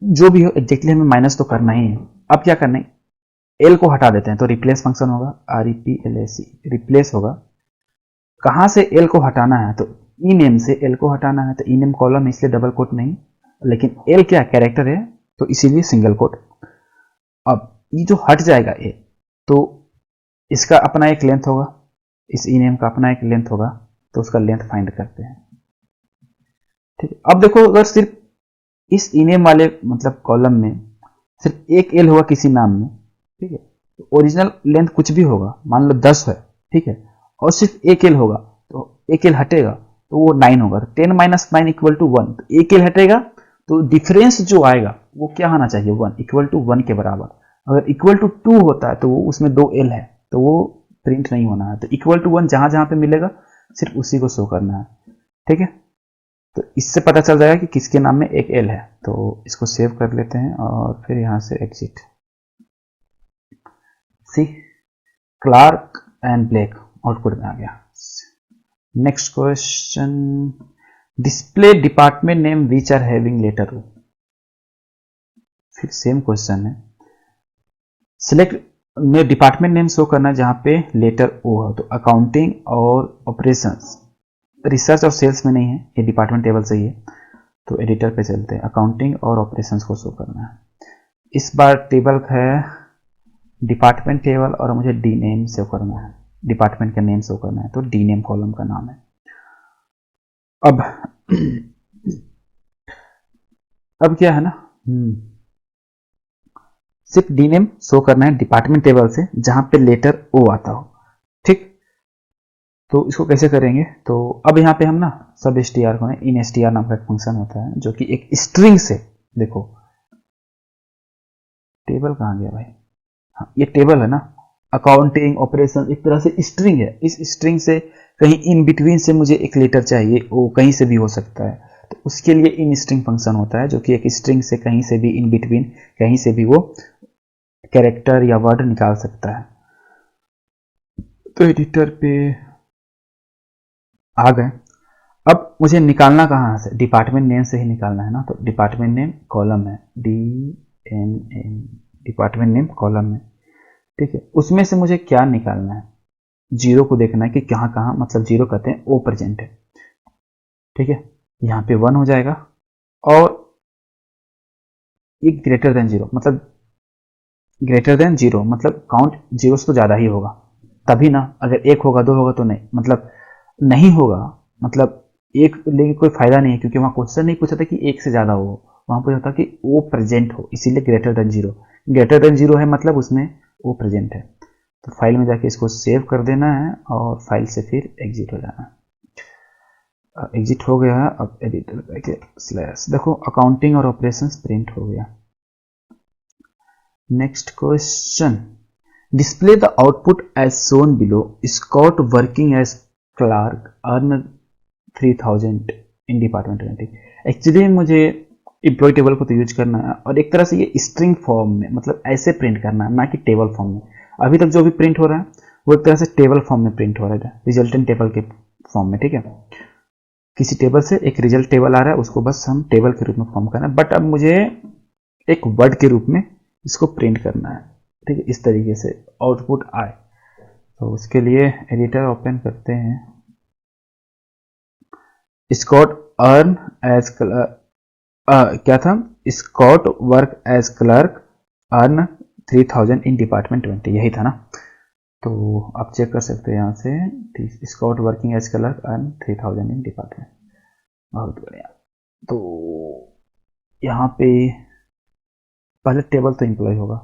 A: जो भी हो एग्जैक्टली हमें माइनस तो करना ही है। अब क्या करना है, एल को हटा देते हैं, तो रिप्लेस फंक्शन होगा, REPLAC, रिप्लेस होगा। कहां से एल को हटाना है, तो इनेम से एल को हटाना है, तो इनेम कॉलम है इसलिए डबल कोट नहीं, लेकिन एल क्या कैरेक्टर है, तो इसीलिए सिंगल कोट। अब ये जो हट जाएगा ए, तो इसका अपना एक लेंथ होगा, इस इनेम का अपना एक लेंथ होगा, तो उसका लेंथ फाइंड करते हैं, ठीक है। अब देखो, अगर सिर्फ इस इनेम वाले मतलब कॉलम में सिर्फ एक एल होगा किसी नाम में, ठीक है, तो ओरिजिनल लेंथ कुछ भी होगा, मान लो 10 है, ठीक है, और सिर्फ एक एल होगा, तो एक एल हटेगा तो वो 9 होगा, तो 10 - 9 = 1, तो एक एल हटेगा तो डिफरेंस जो आएगा वो क्या होना चाहिए, 1 = 1 के बराबर। अगर इक्वल टू 2 होता है तो वो उसमें 2 एल है, तो वो प्रिंट नहीं होना है, तो =1 जहां जहां पे मिलेगा सिर्फ उसी को शो करना है, ठीक है। तो इससे पता चल जाएगा कि किसके नाम में एक एल है। तो इसको सेव कर लेते हैं और फिर यहां से exit, see Clark and Blake output में आ गया। Next question, display department name which are having letter O, फिर सेम क्वेश्चन है। सिलेक्ट में डिपार्टमेंट नेम शो करना है जहां पे लेटर ओ है, तो अकाउंटिंग और ऑपरेशंस, रिसर्च और सेल्स में नहीं है, ये डिपार्टमेंट टेबल से ही है। तो एडिटर पे चलते हैं, अकाउंटिंग और ऑपरेशंस को शो करना है। इस बार टेबल है डिपार्टमेंट टेबल और मुझे डी नेम शो करना है, डिपार्टमेंट का नेम शो करना है, तो डी नेम कॉलम का नाम है। अब क्या है ना, सिर्फ डी नेम शो करना है डिपार्टमेंट टेबल से जहां पे लेटर ओ आता हो, ठीक। तो इसको कैसे करेंगे, तो अब यहाँ पे हम ना सब str को इन str नाम का एक फंक्शन होता है जो कि एक स्ट्रिंग से, देखो टेबल कहाँ गया भाई, हाँ ये टेबल है ना, अकाउंटिंग ऑपरेशन एक तरह से स्ट्रिंग है, इस स्ट्रिंग से कहीं इन बिटवीन से मुझे एक लेटर चाहिए, वो कहीं से भी हो सकता है, तो उसके लिए इन स्ट्रिंग फंक्शन होता है जो कि एक स्ट्रिंग से कहीं से भी इन बिटवीन कहीं से भी वो कैरेक्टर या वर्ड निकाल सकता है। तो एडिटर पे आ गए। अब मुझे निकालना कहाँ से, डिपार्टमेंट नेम से ही निकालना है ना, तो डिपार्टमेंट नेम कॉलम है, DNM, डिपार्टमेंट नेम कॉलम है, ठीक है। उसमें से मुझे क्या निकालना है, जीरो को देखना है कि कहाँ कहाँ, मतलब जीरो कहते हैं ओ प्रेजेंट है, ठीक है। यहाँ पे 1 हो जाएगा और ये ग्रेटर देन जीरो, मतलब ग्रेटर देन जीरो मतलब काउंट जीरो से तो ज़्यादा ही होगा तभी ना, अगर 1 होगा 2 होगा तो नहीं, मतलब नहीं होगा, मतलब एक लेके कोई फायदा नहीं है, क्योंकि वहां क्वेश्चन नहीं पूछा था कि 1 से ज़्यादा हो, वहां पूछा था कि ओ प्रेजेंट हो, इसीलिए greater than zero, greater than zero है मतलब उसमें ओ प्रेजेंट है। तो फाइल में जाके इसको सेव कर देना है और फाइल से फिर एग्जिट हो जाना है। एग्जिट हो गया है। अब एडिटर करके स्लैश, देखो अकाउंटिंग और ऑपरेशंस प्रिंट हो गया। Next question, display the output as shown below, Scott working as clerk earn 3000 in department renting. Actually मुझे एम्प्लॉय टेबल को तो यूज करना है और एक तरह से ये स्ट्रिंग फॉर्म में, मतलब ऐसे प्रिंट करना है, ना कि टेबल फॉर्म में। अभी तक जो भी प्रिंट हो रहा है वो एक तरह से टेबल फॉर्म में प्रिंट हो रहा है, रिजल्टेंट टेबल के फॉर्म में, ठीक है। किसी टेबल से एक रिजल्ट टेबल आ रहा है, उसको बस हम टेबल के रूप में फॉर्म करना है, बट अब मुझे एक वर्ड के रूप में इसको प्रिंट करना है, ठीक है, इस तरीके से आउटपुट आए। तो उसके लिए एडिटर ओपन करते हैं। स्कॉट अर्न एज क्या था, Scott work as clerk earn 3000 in department 20, यही था ना। तो आप चेक कर सकते हैं यहाँ से, Scott working as clerk earn 3000 in department. बहुत बढ़िया। तो यहाँ पे पहले टेबल तो एम्प्लॉय होगा।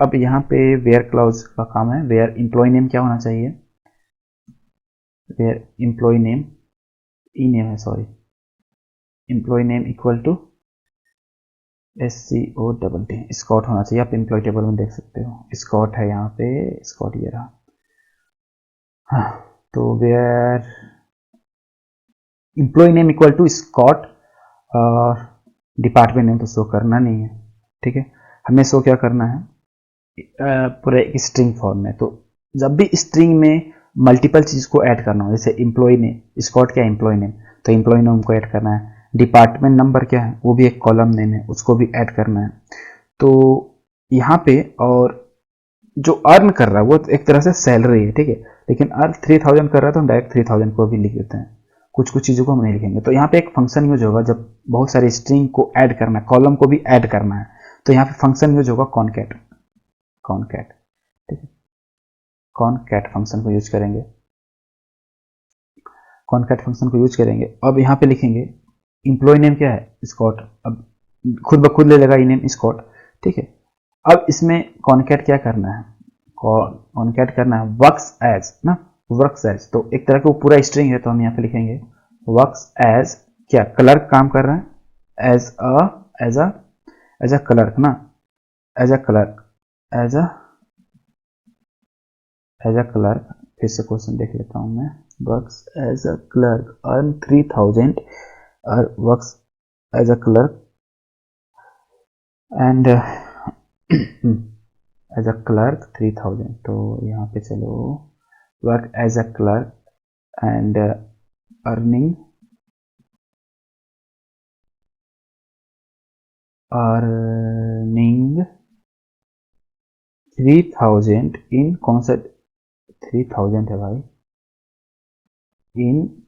A: अब यहाँ पे वेयर क्लाउज का काम है। वेयर एम्प्लॉय नेम क्या होना चाहिए, where employee name, E name है sorry, employee name equal to SCOTT, Scott होना चाहिए। आप एम्प्लॉय टेबल में देख सकते हो स्कॉट है यहाँ पे, स्कॉट ये रहा। हाँ, तो where employee name equal to Scott और डिपार्टमेंट नेम तो शो करना नहीं है, ठीक है। हमें शो क्या करना है, पूरे एक स्ट्रिंग फॉर्म में। तो जब भी स्ट्रिंग में मल्टीपल चीज को ऐड करना हो, जैसे एम्प्लॉय नेम, स्कॉट क्या एम्प्लॉय नेम, तो एम्प्लॉय नेम को ऐड करना है। डिपार्टमेंट नंबर क्या है, वो भी एक कॉलम नेम है, उसको भी ऐड करना है। तो यहाँ पे और जो अर्न कर रहा है वो एक तरह से सैलरी है, ठीक है, लेकिन अर्न 3000 कर रहा है तो हम डायरेक्ट 3000 को भी लिख देते हैं, कुछ कुछ चीज़ों को हम नहीं लिखेंगे। तो यहाँ पे एक फंक्शन यूज होगा जब बहुत सारे स्ट्रिंग को ऐड करना है, कॉलम को भी ऐड करना है, तो यहाँ पे फंक्शन यूज होगा कॉनकैट, कॉनकैट, ठीक है, कॉनकैट फंक्शन को यूज करेंगे, कॉनकैट फंक्शन को यूज करेंगे। अब यहाँ पे लिखेंगे एम्प्लॉय नेम क्या है, स्कॉट, अब खुद ब खुद ले लेगा ई नेम स्कॉट, ठीक है। अब इसमें कॉनकैट क्या करना है, कॉनकैट करना है वर्क्स एज ना, वर्क्स एज, तो एक तरह का वो पूरा स्ट्रिंग है, तो हम यहाँ पे लिखेंगे वर्क्स एज क्या, क्लर्क काम कर रहा है, एज अ क्लर्क ना, as a clerk, as a clerk. फिर से क्वेश्चन देख लेता हूँ मैं, works as a clerk earn 3000 और works as a clerk and as a clerk 3000। तो यहाँ पे चलो work as a clerk and earning 3000 in, कौन सा 3000 है भाई, in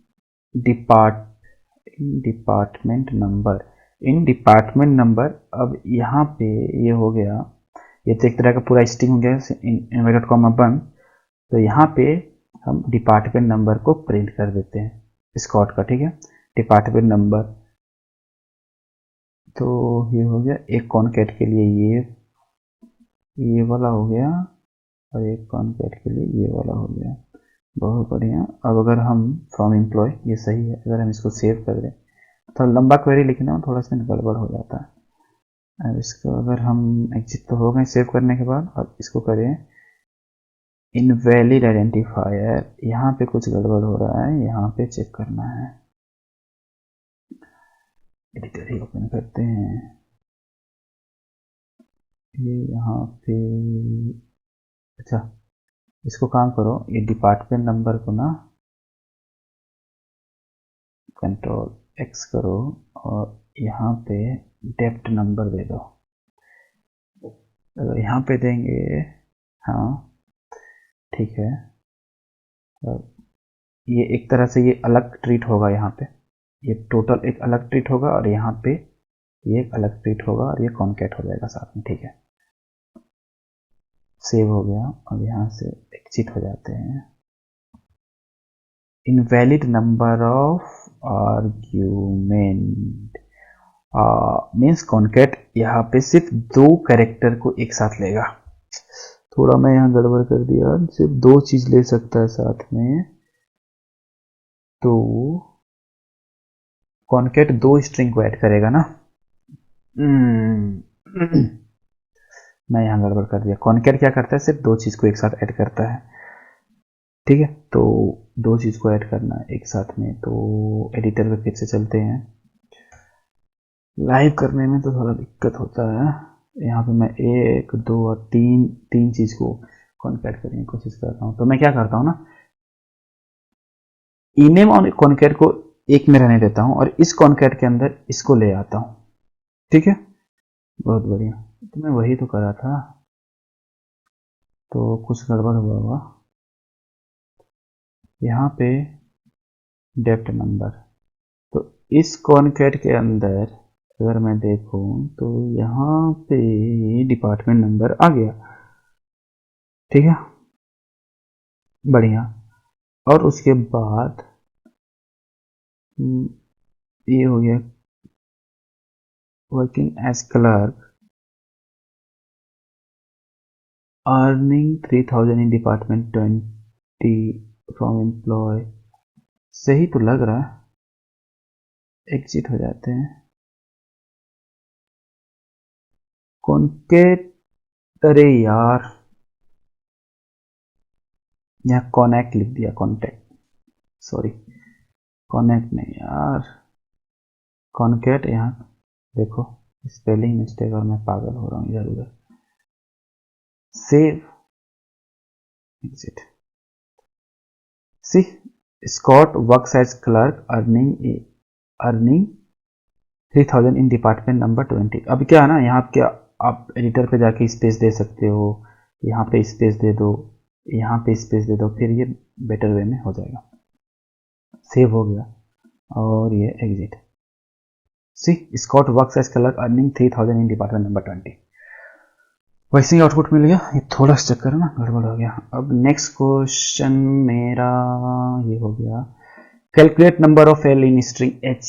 A: department number, in department number. अब यहाँ पे ये हो गया, ये तो एक तरह का पूरा स्ट्रिंग हो गया इन्वर्टेड कॉमा बंद। तो यहाँ पे हम डिपार्टमेंट नंबर को प्रिंट कर देते हैं स्कॉट का, ठीक है, डिपार्टमेंट नंबर। तो ये हो गया एक कॉनकैट के लिए ये वाला हो गया, और एक कॉनकैट के लिए ये वाला हो गया। बहुत बढ़िया। अब अगर हम फ्रॉम एम्प्लॉय, ये सही है, अगर हम इसको सेव कर दें, थोड़ा लंबा क्वेरी लिखना हो, थोड़ा सा गड़बड़ हो जाता है। अब इसको अगर हम एग्जिट तो हो गए सेव करने के बाद, अब इसको करें इनवैलिड आइडेंटिफायर, यहाँ पे कुछ गड़बड़ हो रहा है, यहाँ पे चेक करना है। एडिटर ही ओपन करते हैं, ये यहाँ पे, अच्छा इसको काम करो, ये डिपार्टमेंट नंबर को ना कंट्रोल X करो और यहाँ पे डेप्थ नंबर दे दो। तो यहाँ पे देंगे, हाँ ठीक है। अब ये एक तरह से ये अलग ट्रीट होगा, यहाँ पे ये टोटल एक अलग ट्रीट होगा और यहाँ पे ये एक अलग ट्रीट होगा और ये कॉनकैट हो जाएगा साथ में, ठीक है। सेव हो गया। अब यहाँ से एग्जिट हो जाते हैं। Invalid number of argument means concat यहाँ पे सिर्फ 2 कैरेक्टर को एक साथ लेगा। थोड़ा मैं यहाँ गड़बड़ कर दिया, सिर्फ 2 चीज ले सकता है साथ में, तो कॉनकेट 2 स्ट्रिंग को ऐड करेगा ना। मैं यहाँ गड़बड़ कर दिया। कॉनकेट क्या करता है, सिर्फ 2 चीज को एक साथ ऐड करता है, ठीक है। तो 2 चीज को ऐड करना है एक साथ में, तो एडिटर पे फिर से चलते हैं। लाइव करने में तो थोड़ा दिक्कत होता है। यहाँ पे मैं 1 2 और 3 चीज को कॉनकेट करने की कोशिश करता हूँ। तो मैं क्या करता हूँ ना, इनेम और कॉनकेट को एक में रहने देता हूँ और इस कॉनकेट के अंदर इसको ले आता हूँ, ठीक है। बहुत बढ़िया, तो मैं वही तो करा था, तो कुछ गड़बड़ हुआ होगा यहाँ पे। डेप्थ नंबर, तो इस कॉनकेट के अंदर अगर मैं देखूं तो यहाँ पे डिपार्टमेंट नंबर आ गया, ठीक है, बढ़िया। और उसके बाद ये हो गया working as clerk, earning 3000 in department 20 from employee. सही तो लग रहा है, एग्जिट हो जाते हैं। कॉन्केट, अरे यार यहाँ कॉनेक्ट लिख दिया, कॉन्टेक्ट, सॉरी कॉनेक्ट नहीं यार, कॉन्केट। यहाँ देखो स्पेलिंग मिस्टेक और मैं पागल हो रहा हूँ इधर उधर। Save, exit. See Scott works as clerk, earning 3000 in department number 20। अब क्या है ना, यहाँ क्या आप एडिटर पे जाके स्पेस दे सकते हो, यहाँ पे स्पेस दे दो, यहाँ पे स्पेस दे दो, फिर ये बेटर वे में हो जाएगा। सेव हो गया और ये exit. See Scott works as clerk, earning 3000 in department number 20। वैसे ही आउटपुट मिल गया। ये थोड़ा सा चक्कर है ना, गड़बड़ हो गया। अब नेक्स्ट क्वेश्चन मेरा ये हो गया, calculate number of L in string H,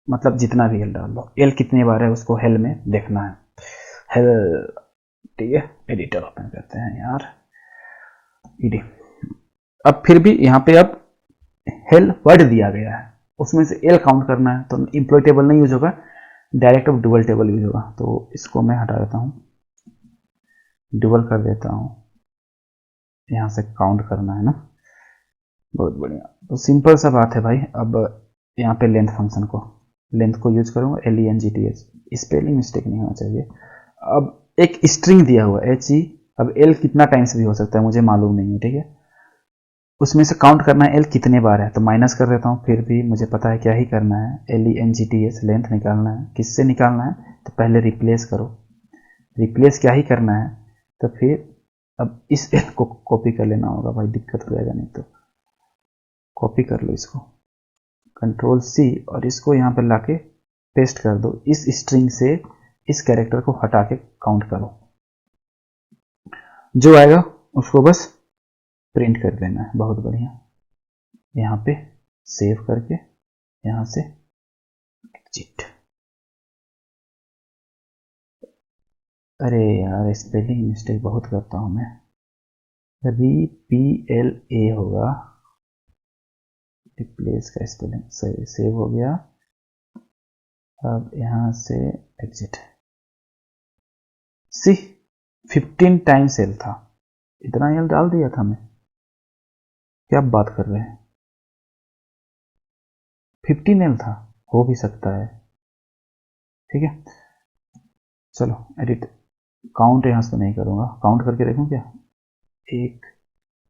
A: मतलब जितना भी एल डाल लो, एल कितने बार है उसको हेल में देखना है, हेल, ठीक है। एडिटर ओपन करते हैं यार, ईडी। अब फिर भी यहाँ पे अब हेल वर्ड दिया गया है, उसमें से एल काउंट करना है, तो इंप्लॉय टेबल नहीं यूज होगा, डायरेक्ट अब डुअल टेबल यूज होगा। तो इसको मैं हटा देता हूँ, डुअल कर देता हूँ, यहाँ से काउंट करना है ना, बहुत बढ़िया। तो सिंपल सा बात है भाई। अब यहाँ पे लेंथ को यूज करूँगा, LENGTH, स्पेलिंग मिस्टेक नहीं होना चाहिए। अब एक स्ट्रिंग दिया हुआ HE, अब L कितना टाइम्स भी हो सकता है मुझे मालूम नहीं है, ठीक है। उसमें से काउंट करना है L कितने बार है, तो माइनस कर देता हूँ, फिर भी मुझे पता है क्या ही करना है, LENGTH लेंथ निकालना है। किससे निकालना है, तो पहले रिप्लेस करो, रिप्लेस क्या ही करना है, तो फिर अब इस L को कॉपी कर लेना होगा भाई, दिक्कत हो जाएगा नहीं तो। कॉपी कर लो इसको, कंट्रोल C, और इसको यहाँ पर लाके पेस्ट कर दो। इस स्ट्रिंग से इस कैरेक्टर को हटा के काउंट करो, जो आएगा उसको बस प्रिंट कर देना है। बहुत बढ़िया, यहाँ पे सेव करके यहाँ से एग्जिट। अरे यार स्पेलिंग मिस्टेक बहुत करता हूँ मैं, REPLA होगा, रिप्लेस का स्पेलिंग सही, सेव हो गया। अब यहाँ से एग्जिट। सी 15 टाइम्स एल था, इतना एल डाल दिया था मैं, क्या बात कर रहे हैं, 15 एल था, हो भी सकता है, ठीक है। चलो एडिट, काउंट यहाँ से नहीं करूँगा, काउंट करके देखूँ क्या, 1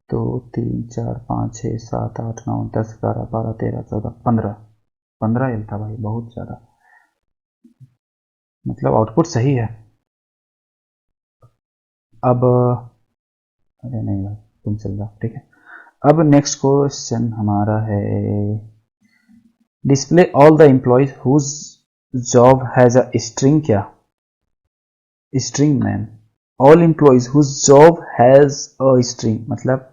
A: 2 3 4 5 6 7 8 9 10 11 12 13 14 15 एल था भाई, बहुत ज़्यादा, मतलब आउटपुट सही है। अब अरे नहीं भाई तुम चल जाओ, ठीक है। अब नेक्स्ट क्वेश्चन हमारा है, display all the employees whose job has a string, क्या string man, all employees whose job has a string, मतलब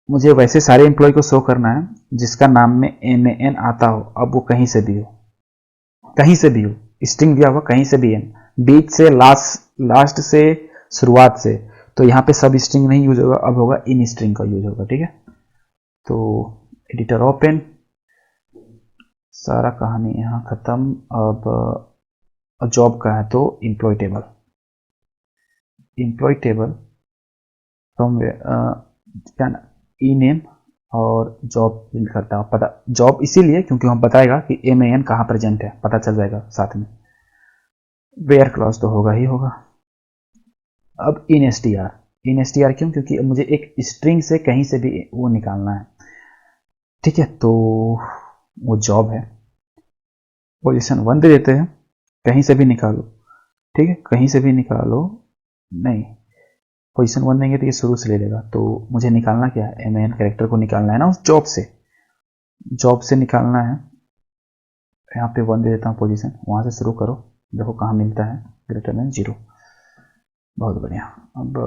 A: मुझे वैसे सारे एम्प्लॉय को शो करना है जिसका नाम में MAN आता हो, अब वो कहीं से भी हो, कहीं से भी हो, स्ट्रिंग दिया हुआ कहीं से भी एन, बीच से लास्ट से शुरुआत से, तो यहाँ पे सब स्ट्रिंग नहीं यूज होगा, अब होगा इन स्ट्रिंग का यूज होगा, ठीक है। तो एडिटर ओपन, सारा कहानी यहाँ खत्म। अब जॉब का है तो employee table, employee table from क्या ना, ई नेम और जॉब प्रिंट करता है। पता जॉब इसीलिए क्योंकि हम बताएगा कि MAN कहाँ प्रेजेंट है, पता चल जाएगा साथ में। वेयर क्लॉज तो होगा ही होगा। अब इन एस टी आर क्यों, क्योंकि मुझे एक स्ट्रिंग से कहीं से भी वो निकालना है, ठीक है। तो वो जॉब है, पोजीशन 1 दे देते हैं, कहीं से भी निकालो, ठीक है, कहीं से भी निकालो। नहीं, पोजीशन 1 देंगे तो ये शुरू से ले लेगा। तो मुझे निकालना क्या है, MAN कैरेक्टर को निकालना है ना उस जॉब से निकालना है। यहाँ पे 1 दे देता हूँ पोजीशन, वहाँ से शुरू करो, देखो कहाँ मिलता है, ग्रेटर देन 0। बहुत बढ़िया। अब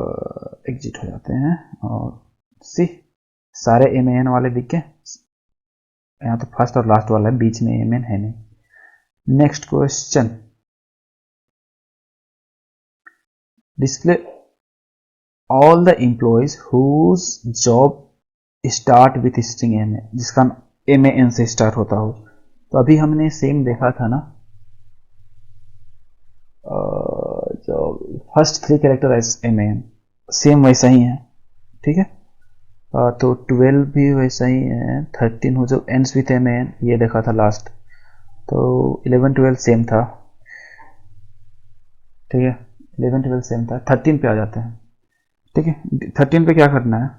A: एग्जिट हो जाते हैं और सी सारे MAN वाले दिख गए। यहाँ तो फर्स्ट और लास्ट वाला है, बीच में MAN है नहीं। Next question, display all the employees whose job start with string MAN, जिसका MAN से स्टार्ट होता हो। तो अभी हमने सेम देखा था ना, जो first 3 character as MAN, same वैसा ही है, ठीक है। तो 12 भी वैसा ही है, 13 हो जो एंड्स विथ MAN, ये देखा था लास्ट। तो 11 12 सेम था, ठीक है, 11 12 सेम था। 13 पे आ जाते हैं, ठीक है। 13 पे क्या करना है,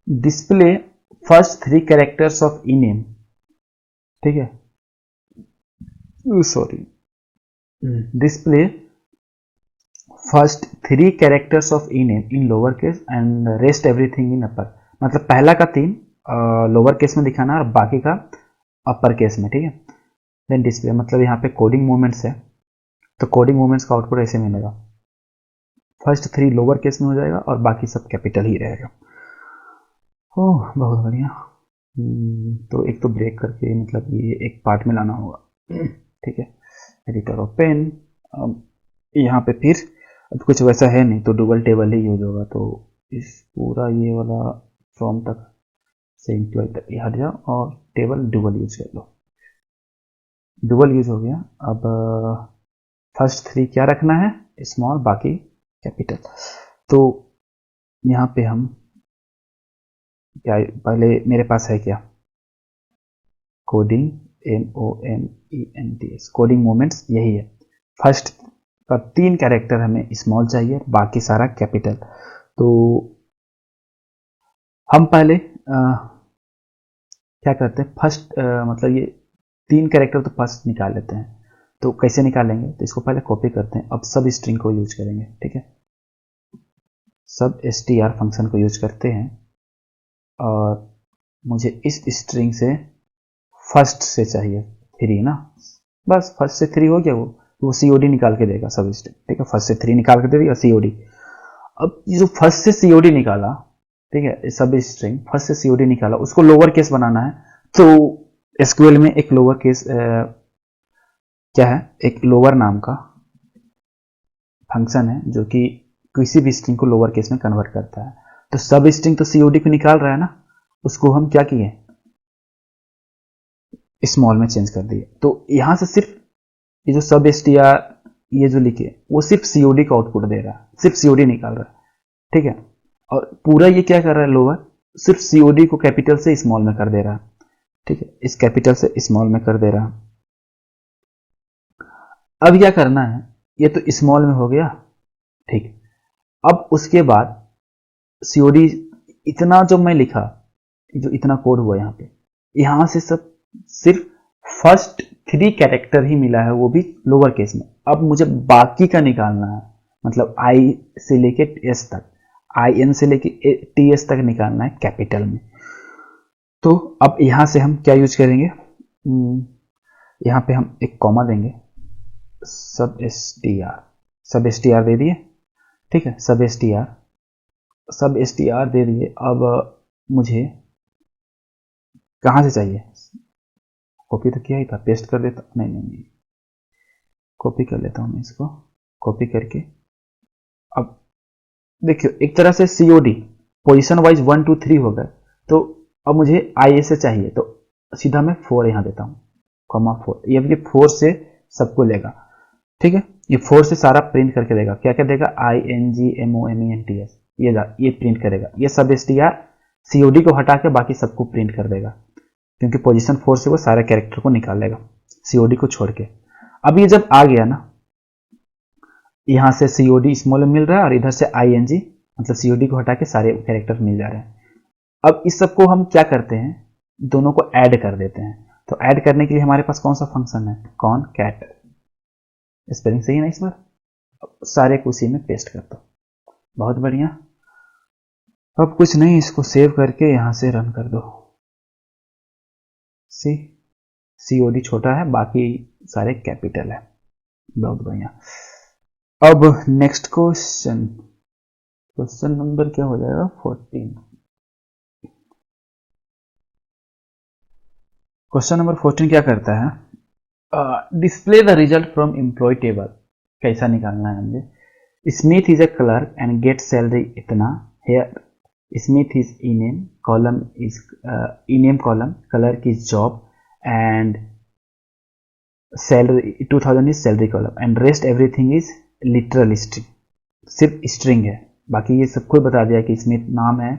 A: display first 3 characters of E name, ठीक है, sorry, display first 3 characters of E name in lower case and rest everything in upper. मतलब पहला का 3 लोअर केस में दिखाना है और बाकी का अपर केस में, ठीक है। देन डिस्प्ले मतलब यहाँ पे कोडिंग मूवमेंट्स है, तो कोडिंग मूवमेंट्स का आउटपुट ऐसे मिलेगा, फर्स्ट 3 लोअर केस में हो जाएगा और बाकी सब कैपिटल ही रहेगा। ओह बहुत बढ़िया। तो एक तो ब्रेक करके मतलब ये एक पार्ट में लाना होगा, ठीक है। एडिटर ओपन, अब यहाँ पे फिर अब कुछ वैसा है नहीं तो डबल टेबल ही यूज होगा। तो इस पूरा ये वाला फ्रॉम तक से एम्प्लॉय तक ये हट जाओ और टेबल डबल यूज कर लो, डबल यूज हो गया। अब फर्स्ट 3 क्या रखना है, स्मॉल, बाकी कैपिटल। तो यहाँ पे हम क्या, पहले मेरे पास है क्या, कोडिंग MOMENTS, कोडिंग मोमेंट्स यही है। फर्स्ट का 3 कैरेक्टर हमें स्मॉल चाहिए, बाकी सारा कैपिटल। तो हम पहले क्या करते हैं, फर्स्ट मतलब ये 3 कैरेक्टर तो फर्स्ट निकाल लेते हैं। तो कैसे निकालेंगे, तो इसको पहले कॉपी करते हैं, अब सब स्ट्रिंग को यूज करेंगे, ठीक है। सब str फंक्शन को यूज करते हैं और मुझे इस स्ट्रिंग से फर्स्ट से चाहिए 3 ना, बस फर्स्ट से 3 हो गया, वो COD निकाल के देगा सब स्ट्रिंग, ठीक है। फर्स्ट से 3 निकाल के दे दिया COD। अब ये जो फर्स्ट से COD निकाला, ठीक है, सब स्ट्रिंग फर्स्ट से COD निकाला, उसको लोअर केस बनाना है। तो SQL में एक लोअर केस क्या है, एक लोअर नाम का फंक्शन है जो कि किसी भी स्ट्रिंग को लोअर केस में कन्वर्ट करता है। तो सब स्ट्रिंग तो COD को निकाल रहा है ना, उसको हम क्या किए, स्मॉल में चेंज कर दिए। तो यहां से सिर्फ ये जो सब str ये जो लिखे वो सिर्फ COD का आउटपुट दे रहा है, सिर्फ COD निकाल रहा है, ठीक है। और पूरा ये क्या कर रहा है, लोअर सिर्फ COD को कैपिटल से स्मॉल में कर दे रहा है, ठीक है, इस कैपिटल से स्मॉल में कर दे रहा है। अब क्या करना है, ये तो स्मॉल में हो गया, ठीक। अब उसके बाद COD इतना जो मैं लिखा, जो इतना कोड हुआ यहाँ पे, यहां से सब सिर्फ फर्स्ट 3 कैरेक्टर ही मिला है, वो भी लोअर केस में। अब मुझे बाकी का निकालना है, मतलब I से लेके S तक, IN से लेके TS तक निकालना है कैपिटल में। तो अब यहां से हम क्या यूज करेंगे, यहां पे हम एक कॉमा देंगे, सब str दे दिए, ठीक है, सब str दे दिए। अब मुझे कहां से चाहिए, कॉपी तो किया ही था, पेस्ट कर देता, नहीं, कॉपी कर लेता हूं मैं इसको, कॉपी करके अब देखियो एक तरह से सीओडी पोजीशन वाइज 1 2 3 हो गए, तो अब मुझे ISA चाहिए, तो सीधा मैं 4 यहाँ देता हूँ, कॉमा 4। ये 4 से सबको लेगा, ठीक है। ये 4 से सारा प्रिंट करके देगा, क्या क्या देगा, INGMOMENTS, ये प्रिंट करेगा। ये सब STR COD को हटा के बाकी सबको प्रिंट कर देगा, क्योंकि पोजीशन 4 से वो सारे कैरेक्टर को निकाल लेगा COD को छोड़ के। अब ये जब आ गया ना, यहाँ से COD स्मॉल में मिल रहा है और इधर से ING मतलब COD को हटा के सारे कैरेक्टर मिल जा रहे हैं। अब इस सबको हम क्या करते हैं, दोनों को ऐड कर देते हैं। तो ऐड करने के लिए हमारे पास कौन सा फंक्शन है, कॉनकैट। स्पेलिंग सही है ना इस बार, सारे को उसी में पेस्ट कर दो, बहुत बढ़िया। अब कुछ नहीं, इसको सेव करके यहां से रन कर दो। COD छोटा है, बाकी सारे कैपिटल है, बहुत बढ़िया। अब नेक्स्ट क्वेश्चन नंबर क्या हो जाएगा, 14। क्वेश्चन नंबर 14 क्या करता है, display the result from employee table. कैसा निकालना है मुझे, Smith is a clerk and get salary इतना, here Smith is ename, column is ename column, clerk is job and salary 2000 is salary column and rest everything is literal string. सिर्फ string है, बाकी ये सबको बता दिया कि स्मिथ नाम है,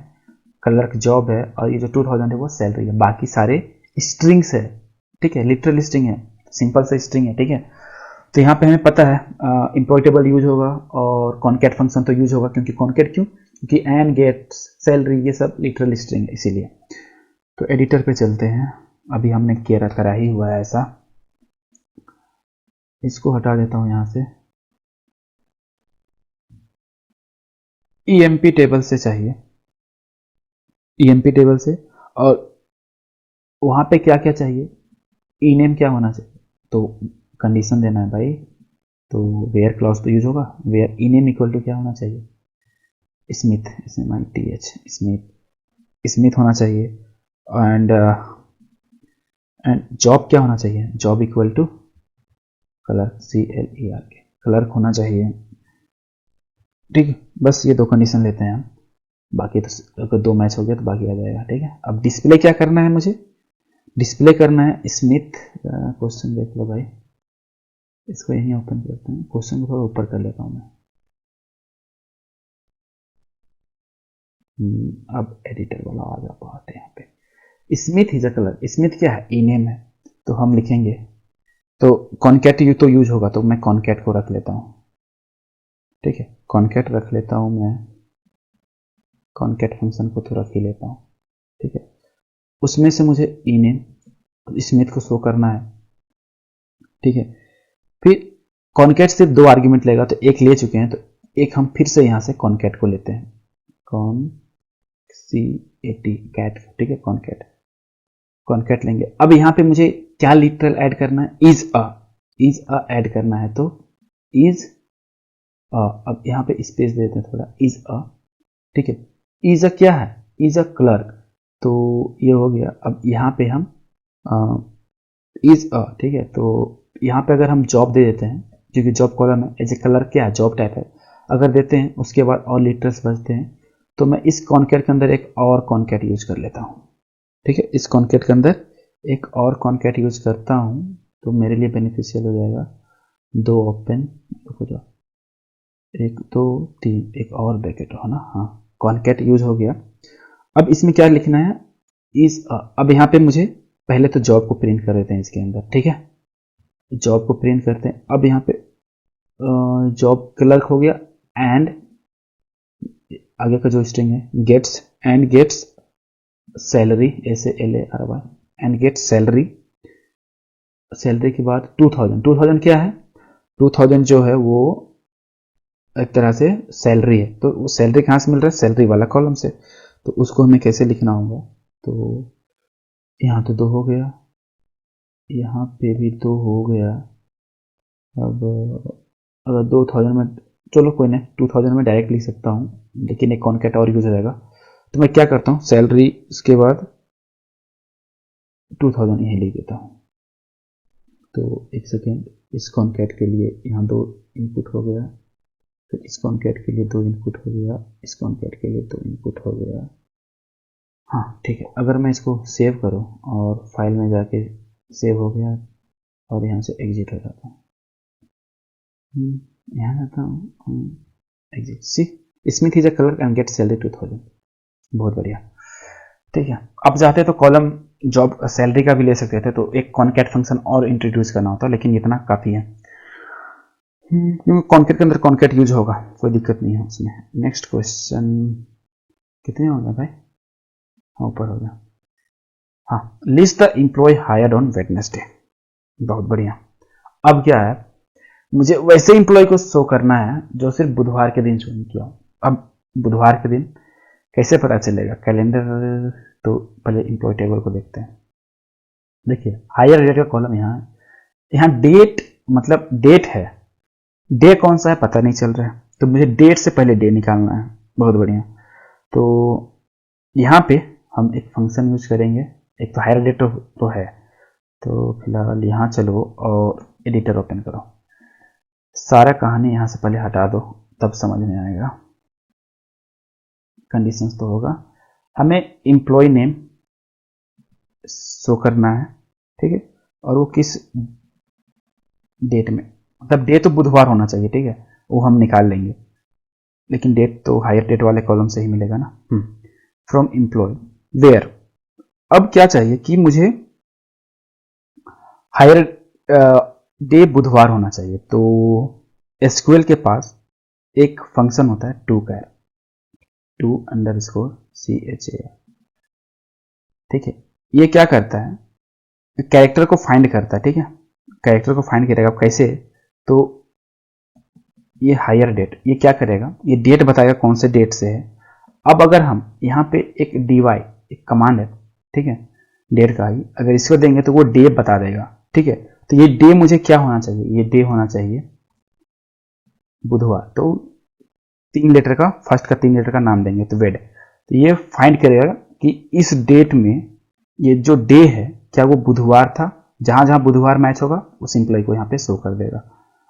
A: क्लर्क जॉब है और ये जो 2000 है वो सैलरी है, बाकी सारे स्ट्रिंग्स है, ठीक है, लिटरल स्ट्रिंग है, सिंपल सा स्ट्रिंग है, ठीक है। तो यहाँ पे हमें पता है एम्प्लॉय टेबल यूज होगा और कॉनकैट फंक्शन तो यूज होगा, क्योंकि कॉनकैट क्यों, क्योंकि एंड गेट सैलरी ये सब लिटरल स्ट्रिंग है इसीलिए। तो एडिटर पे चलते हैं, अभी हमने करा ही हुआ है ऐसा, इसको हटा देता हूँ यहाँ से, EMP टेबल से चाहिए, EMP टेबल से। और वहाँ पे क्या क्या चाहिए, इनेम क्या होना चाहिए, तो कंडीशन देना है भाई, तो वेयर क्लॉज तो यूज होगा, वेयर इनेम इक्वल टू क्या होना चाहिए, स्मिथ, SMITH, स्मिथ होना चाहिए। एंड जॉब क्या होना चाहिए, job equal to clerk, CLERK, clerk होना चाहिए, ठीक है। बस ये दो कंडीशन लेते हैं हम, बाकी तो अगर दो मैच हो गया तो बाकी आ जाएगा, ठीक है। अब डिस्प्ले क्या करना है मुझे, डिस्प्ले करना है स्मिथ, क्वेश्चन देख लो भाई, इसको यहीं ओपन करते हैं, क्वेश्चन को थोड़ा ऊपर कर लेता हूँ मैं। अब एडिटर वाला आ जा पाते हैं यहाँ पे, Smith is a colour, Smith क्या है, इनेम है, तो हम लिखेंगे, तो कॉनकैट यू तो यूज होगा, तो मैं कॉनकैट को रख लेता हूँ, ठीक है, कॉनकैट रख लेता हूँ मैं, कॉनकैट फंक्शन को तो रख ही लेता हूँ, ठीक है। उसमें से मुझे इनेम स्मिथ को शो करना है, ठीक है। फिर कॉनकैट सिर्फ दो आर्ग्यूमेंट लेगा, तो एक ले चुके हैं, तो एक हम फिर से यहाँ से कॉनकैट को लेते हैं, कैट, ठीक है, कॉनकैट लेंगे। अब यहाँ पे मुझे क्या लिटरल ऐड करना है, इज अ ऐड करना है, तो इज अब यहाँ पे स्पेस दे देते हैं थोड़ा, इज अ, ठीक है। इज अ क्या है, इज अ क्लर्क, तो ये हो गया। अब यहाँ पे हम इज अ, ठीक है, तो यहाँ पे अगर हम जॉब दे देते हैं, क्योंकि जॉब कॉलम है, एज ए क्लर्क क्या है, जॉब टाइप है, अगर देते हैं उसके बाद और लिटरल्स बचते हैं, तो मैं इस कॉनकैट के अंदर एक और कॉनकैट यूज कर लेता हूँ, ठीक है। इस कॉनकैट के अंदर एक और कॉनकैट यूज करता हूँ, तो मेरे लिए बेनिफिशियल हो जाएगा, दो ओपन, रुको जाओ, एक दो तीन, एक और ब्रैकेट हो ना, हाँ, कॉनकैट यूज हो गया। अब इसमें क्या लिखना है, इज अब यहाँ पे मुझे पहले तो जॉब को प्रिंट कर देते हैं इसके अंदर, ठीक है, जॉब को प्रिंट करते हैं। अब यहाँ पे जॉब क्लर्क हो गया, एंड आगे का जो स्ट्रिंग है gets, and gets salary, SALARY, and gets salary, salary के बाद 2000 क्या है, 2000 जो है वो एक तरह से सैलरी है, तो वो सैलरी कहाँ से मिल रहा है, सैलरी वाला कॉलम से, तो उसको हमें कैसे लिखना होगा, तो यहाँ तो दो हो गया, यहाँ पे भी दो हो गया। अब अगर 2000 में, चलो कोई नहीं, 2000 में डायरेक्ट लिख सकता हूँ, लेकिन एक कॉनकैट और यूज हो जाएगा, तो मैं क्या करता हूँ, सैलरी उसके बाद 2000 यहीं लिख देता हूँ। तो एक सेकेंड, इस कॉनकैट के लिए यहाँ दो इनपुट हो गया, तो इस कॉन्कैट के लिए 2 इनपुट हो गया, इस कॉन्कैट के लिए 2 इनपुट हो गया। हाँ ठीक है, अगर मैं इसको सेव करूँ और फाइल में जाके सेव हो गया और यहाँ से एग्जिट हो जाता हूँ, यहाँ जाता हूँ, exit. See Smith is a clerk and get salary 2000। बहुत बढ़िया, ठीक है। अब चाहते तो कॉलम जॉब सैलरी का भी ले सकते थे, तो एक कॉन्कैट फंक्शन और इंट्रोड्यूस करना होता, लेकिन इतना काफ़ी है क्योंकि कॉन्कैट के अंदर कॉन्कैट यूज होगा, कोई दिक्कत नहीं है उसमें। नेक्स्ट क्वेश्चन कितने हो गए भाई? हाँ ऊपर हो गया। हाँ, list the employee hired on Wednesday. बहुत बढ़िया। अब क्या है, मुझे वैसे एम्प्लॉय को शो करना है जो सिर्फ बुधवार के दिन ज्वाइन किया। अब बुधवार के दिन कैसे पता चलेगा? कैलेंडर, तो पहले एम्प्लॉय टेबल को देखते हैं। देखिए हायर रेट का कॉलम यहाँ है, यहाँ डेट मतलब डेट है, डे कौन सा है पता नहीं चल रहा है, तो मुझे डेट से पहले डे निकालना है। बहुत बढ़िया, तो यहाँ पे हम एक फंक्शन यूज करेंगे। एक तो हायर डेट तो है, तो फिलहाल यहाँ चलो और एडिटर ओपन करो, सारा कहानी यहाँ से पहले हटा दो, तब समझ में आएगा। कंडीशंस तो होगा, हमें एम्प्लॉय नेम शो करना है, ठीक है, और वो किस डेट में, मतलब डे तो बुधवार होना चाहिए, ठीक है, वो हम निकाल लेंगे, लेकिन डेट तो हायर डेट वाले कॉलम से ही मिलेगा ना। फ्रॉम एम्प्लॉय वेयर, अब क्या चाहिए कि मुझे हायर डे बुधवार होना चाहिए, तो एसक्यूएल के पास एक फंक्शन होता है टू अंडरस्कोर CHA, ठीक है। ये क्या करता है, कैरेक्टर को फाइंड करता है, ठीक है, कैरेक्टर को फाइंड करेगा। कैसे? तो ये हायर डेट, ये क्या करेगा, ये डेट बताएगा कौन से डेट से है। अब अगर हम यहाँ पे एक dy, एक कमांड है, ठीक है, डेट का ही, अगर इसको देंगे तो वो डे बता देगा, ठीक है। तो ये डे मुझे क्या होना चाहिए, ये डे होना चाहिए बुधवार, तो 3 लेटर का, फर्स्ट का 3 लेटर का नाम देंगे तो वेड, तो ये फाइंड करेगा कि इस डेट में ये जो डे है क्या वो बुधवार था, जहां जहां बुधवार मैच होगा उस एम्प्लॉय को यहाँ पे शो कर देगा।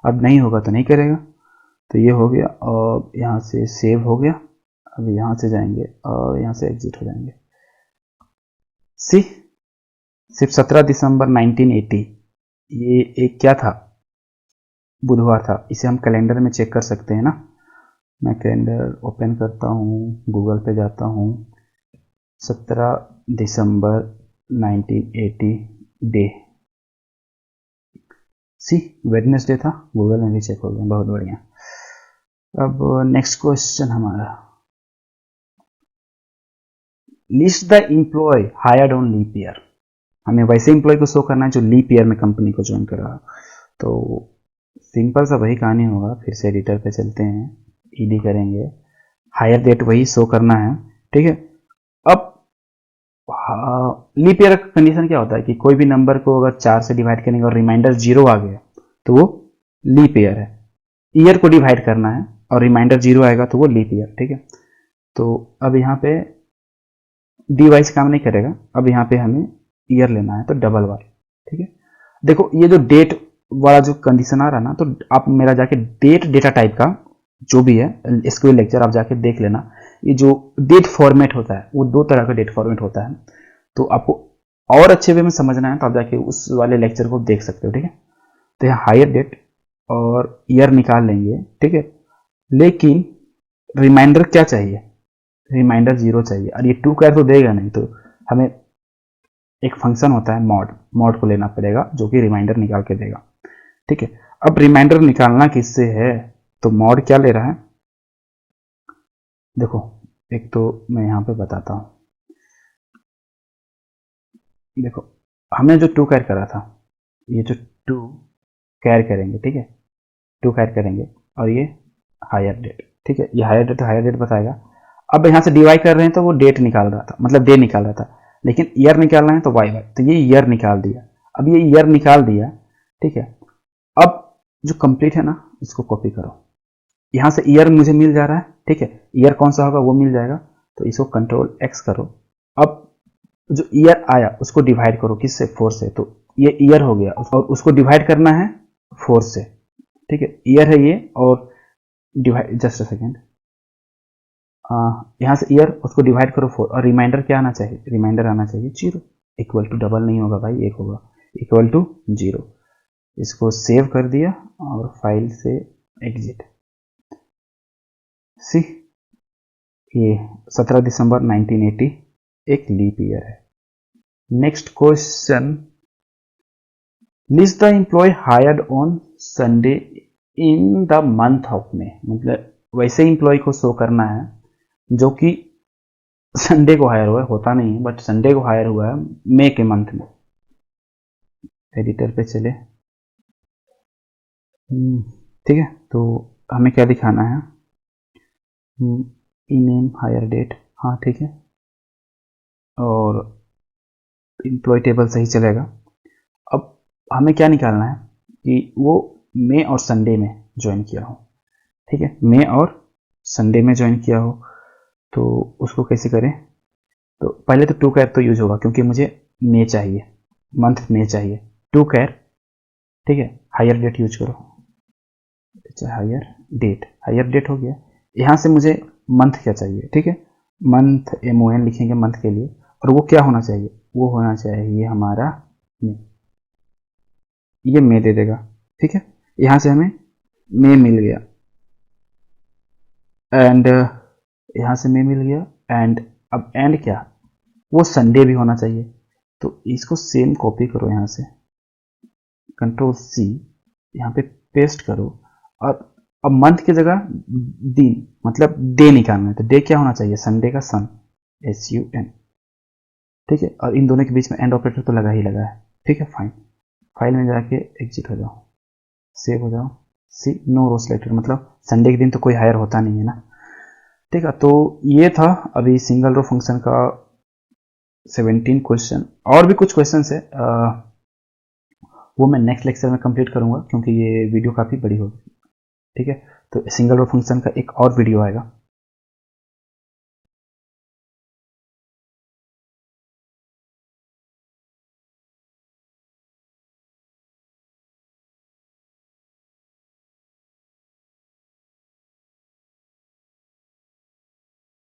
A: अब नहीं होगा तो नहीं करेगा। तो ये हो गया और यहाँ से सेव हो गया। अब यहाँ से जाएंगे और यहाँ से एग्जिट हो जाएंगे। सी सिर्फ 17 दिसंबर 1980, ये एक क्या था, बुधवार था। इसे हम कैलेंडर में चेक कर सकते हैं ना। मैं कैलेंडर ओपन करता हूँ, गूगल पे जाता हूँ, 17 दिसंबर 1980 डे, सी वेडनेसडे था, गूगल में भी चेक हो गया। बहुत बढ़िया। अब नेक्स्ट क्वेश्चन हमारा, list the employee hired on leap year. हमें वैसे एम्प्लॉय को शो करना है जो लीप ईयर में कंपनी को ज्वाइन कर रहा। तो सिंपल सा वही कहानी होगा, फिर से एडिटर पे चलते हैं, ईडी करेंगे, हायर डेट वही शो करना है, ठीक है। अब लीप ईयर का कंडीशन क्या होता है कि कोई भी नंबर को अगर 4 से डिवाइड करेंगे और रिमाइंडर 0 आ गया तो वो लीप ईयर है। ईयर को डिवाइड करना है और रिमाइंडर 0 आएगा तो वो लीप ईयर, ठीक है। तो अब यहाँ पे डी वाइज काम नहीं करेगा, अब यहाँ पे हमें ईयर लेना है, तो डबल वाई, ठीक है। देखो ये जो डेट वाला जो कंडीशन आ रहा है ना, तो आप मेरा जाके डेट डेटा टाइप का जो भी है एसक्यूएल लेक्चर आप जाके देख लेना। ये जो डेट फॉर्मेट होता है वो 2 तरह का डेट फॉर्मेट होता है, तो आपको और अच्छे वे में समझना है तो आप जाके उस वाले लेक्चर को देख सकते हो, ठीक है। तो यहाँ हायर डेट और ईयर निकाल लेंगे, ठीक है, लेकिन रिमाइंडर क्या चाहिए, रिमाइंडर 0 चाहिए, और ये 2 का तो देगा नहीं, तो हमें एक फंक्शन होता है मॉड को लेना पड़ेगा जो कि रिमाइंडर निकाल के देगा, ठीक है। अब रिमाइंडर निकालना किससे है, तो मॉड क्या ले रहा है, देखो एक तो मैं यहाँ पे बताता हूँ। देखो हमने जो 2 कैर करा था, ये जो 2 कैर करेंगे, ठीक है, 2 कैर करेंगे और ये हायर डेट, ठीक है, ये हायर डेट बताएगा। अब यहाँ से डिवाइड कर रहे हैं तो वो डेट निकाल रहा था, मतलब डे निकाल रहा था, लेकिन ईयर निकालना है तो वाई, तो ये ईयर निकाल दिया। अब ये ईयर निकाल दिया, ठीक है। अब जो कंप्लीट है ना, इसको कॉपी करो, यहाँ से ईयर मुझे मिल जा रहा है, ठीक है, ईयर कौन सा होगा वो मिल जाएगा, तो इसको कंट्रोल एक्स करो। अब जो ईयर आया उसको डिवाइड करो, किससे, 4 से, तो ये ईयर हो गया और उसको डिवाइड करना है 4 से, ठीक है, ईयर है ये और डिवाइड, जस्ट अ सेकेंड, यहाँ से ईयर उसको डिवाइड करो 4 और रिमाइंडर क्या आना चाहिए, रिमाइंडर आना चाहिए 0, इक्वल टू डबल नहीं होगा भाई, एक होगा, इक्वल टू 0। इसको सेव कर दिया और फाइल से एग्जिट। सी, ये 17 दिसंबर 1980 एक लीप ईयर है। Next question, list the employee hired on Sunday in the month of May, मतलब वैसे एम्प्लॉय को शो करना है जो कि संडे को हायर हुआ है, होता नहीं है बट संडे को हायर हुआ है मई के मंथ में। एडिटर पे चले, ठीक है, तो हमें क्या दिखाना है, ई नेम हायर डेट, हाँ ठीक है, और एम्प्लॉय टेबल सही चलेगा। अब हमें क्या निकालना है कि वो मई और संडे में ज्वाइन किया हो, ठीक है, मई और संडे में ज्वाइन किया हो, तो उसको कैसे करें। तो पहले तो टू कैर तो यूज होगा क्योंकि मुझे मई चाहिए, मंथ मई चाहिए, टू कैर, ठीक है, हायर डेट यूज करो, हायर डेट हो गया। यहाँ से मुझे मंथ क्या चाहिए, ठीक है, मंथ MON लिखेंगे मंथ के लिए, और वो क्या होना चाहिए, वो होना चाहिए हमारा मई, ये मई दे देगा, ठीक है। यहाँ से हमें मई मिल गया, एंड यहाँ से मई मिल गया, एंड अब एंड क्या, वो संडे भी होना चाहिए, तो इसको सेम कॉपी करो, यहाँ से कंट्रोल C, यहाँ पे पेस्ट करो, और अब मंथ की जगह दिन, मतलब डे निकालना है, तो डे क्या होना चाहिए, संडे का सन, SUN, ठीक है, और इन दोनों के बीच में एंड ऑपरेटर तो लगा ही लगा है, ठीक है, फाइन। फाइल में जाके एग्जिट हो जाओ, सेव हो जाओ। सी, नो रो सिलेक्टेड, मतलब संडे के दिन तो कोई हायर होता नहीं है ना, ठीक है। तो ये था अभी सिंगल रो फंक्शन का 17 क्वेश्चन, और भी कुछ क्वेश्चन है, वो मैं नेक्स्ट लेक्चर में कंप्लीट करूंगा क्योंकि ये वीडियो काफ़ी बड़ी होगी, ठीक है। तो सिंगल रो फंक्शन का एक और वीडियो आएगा,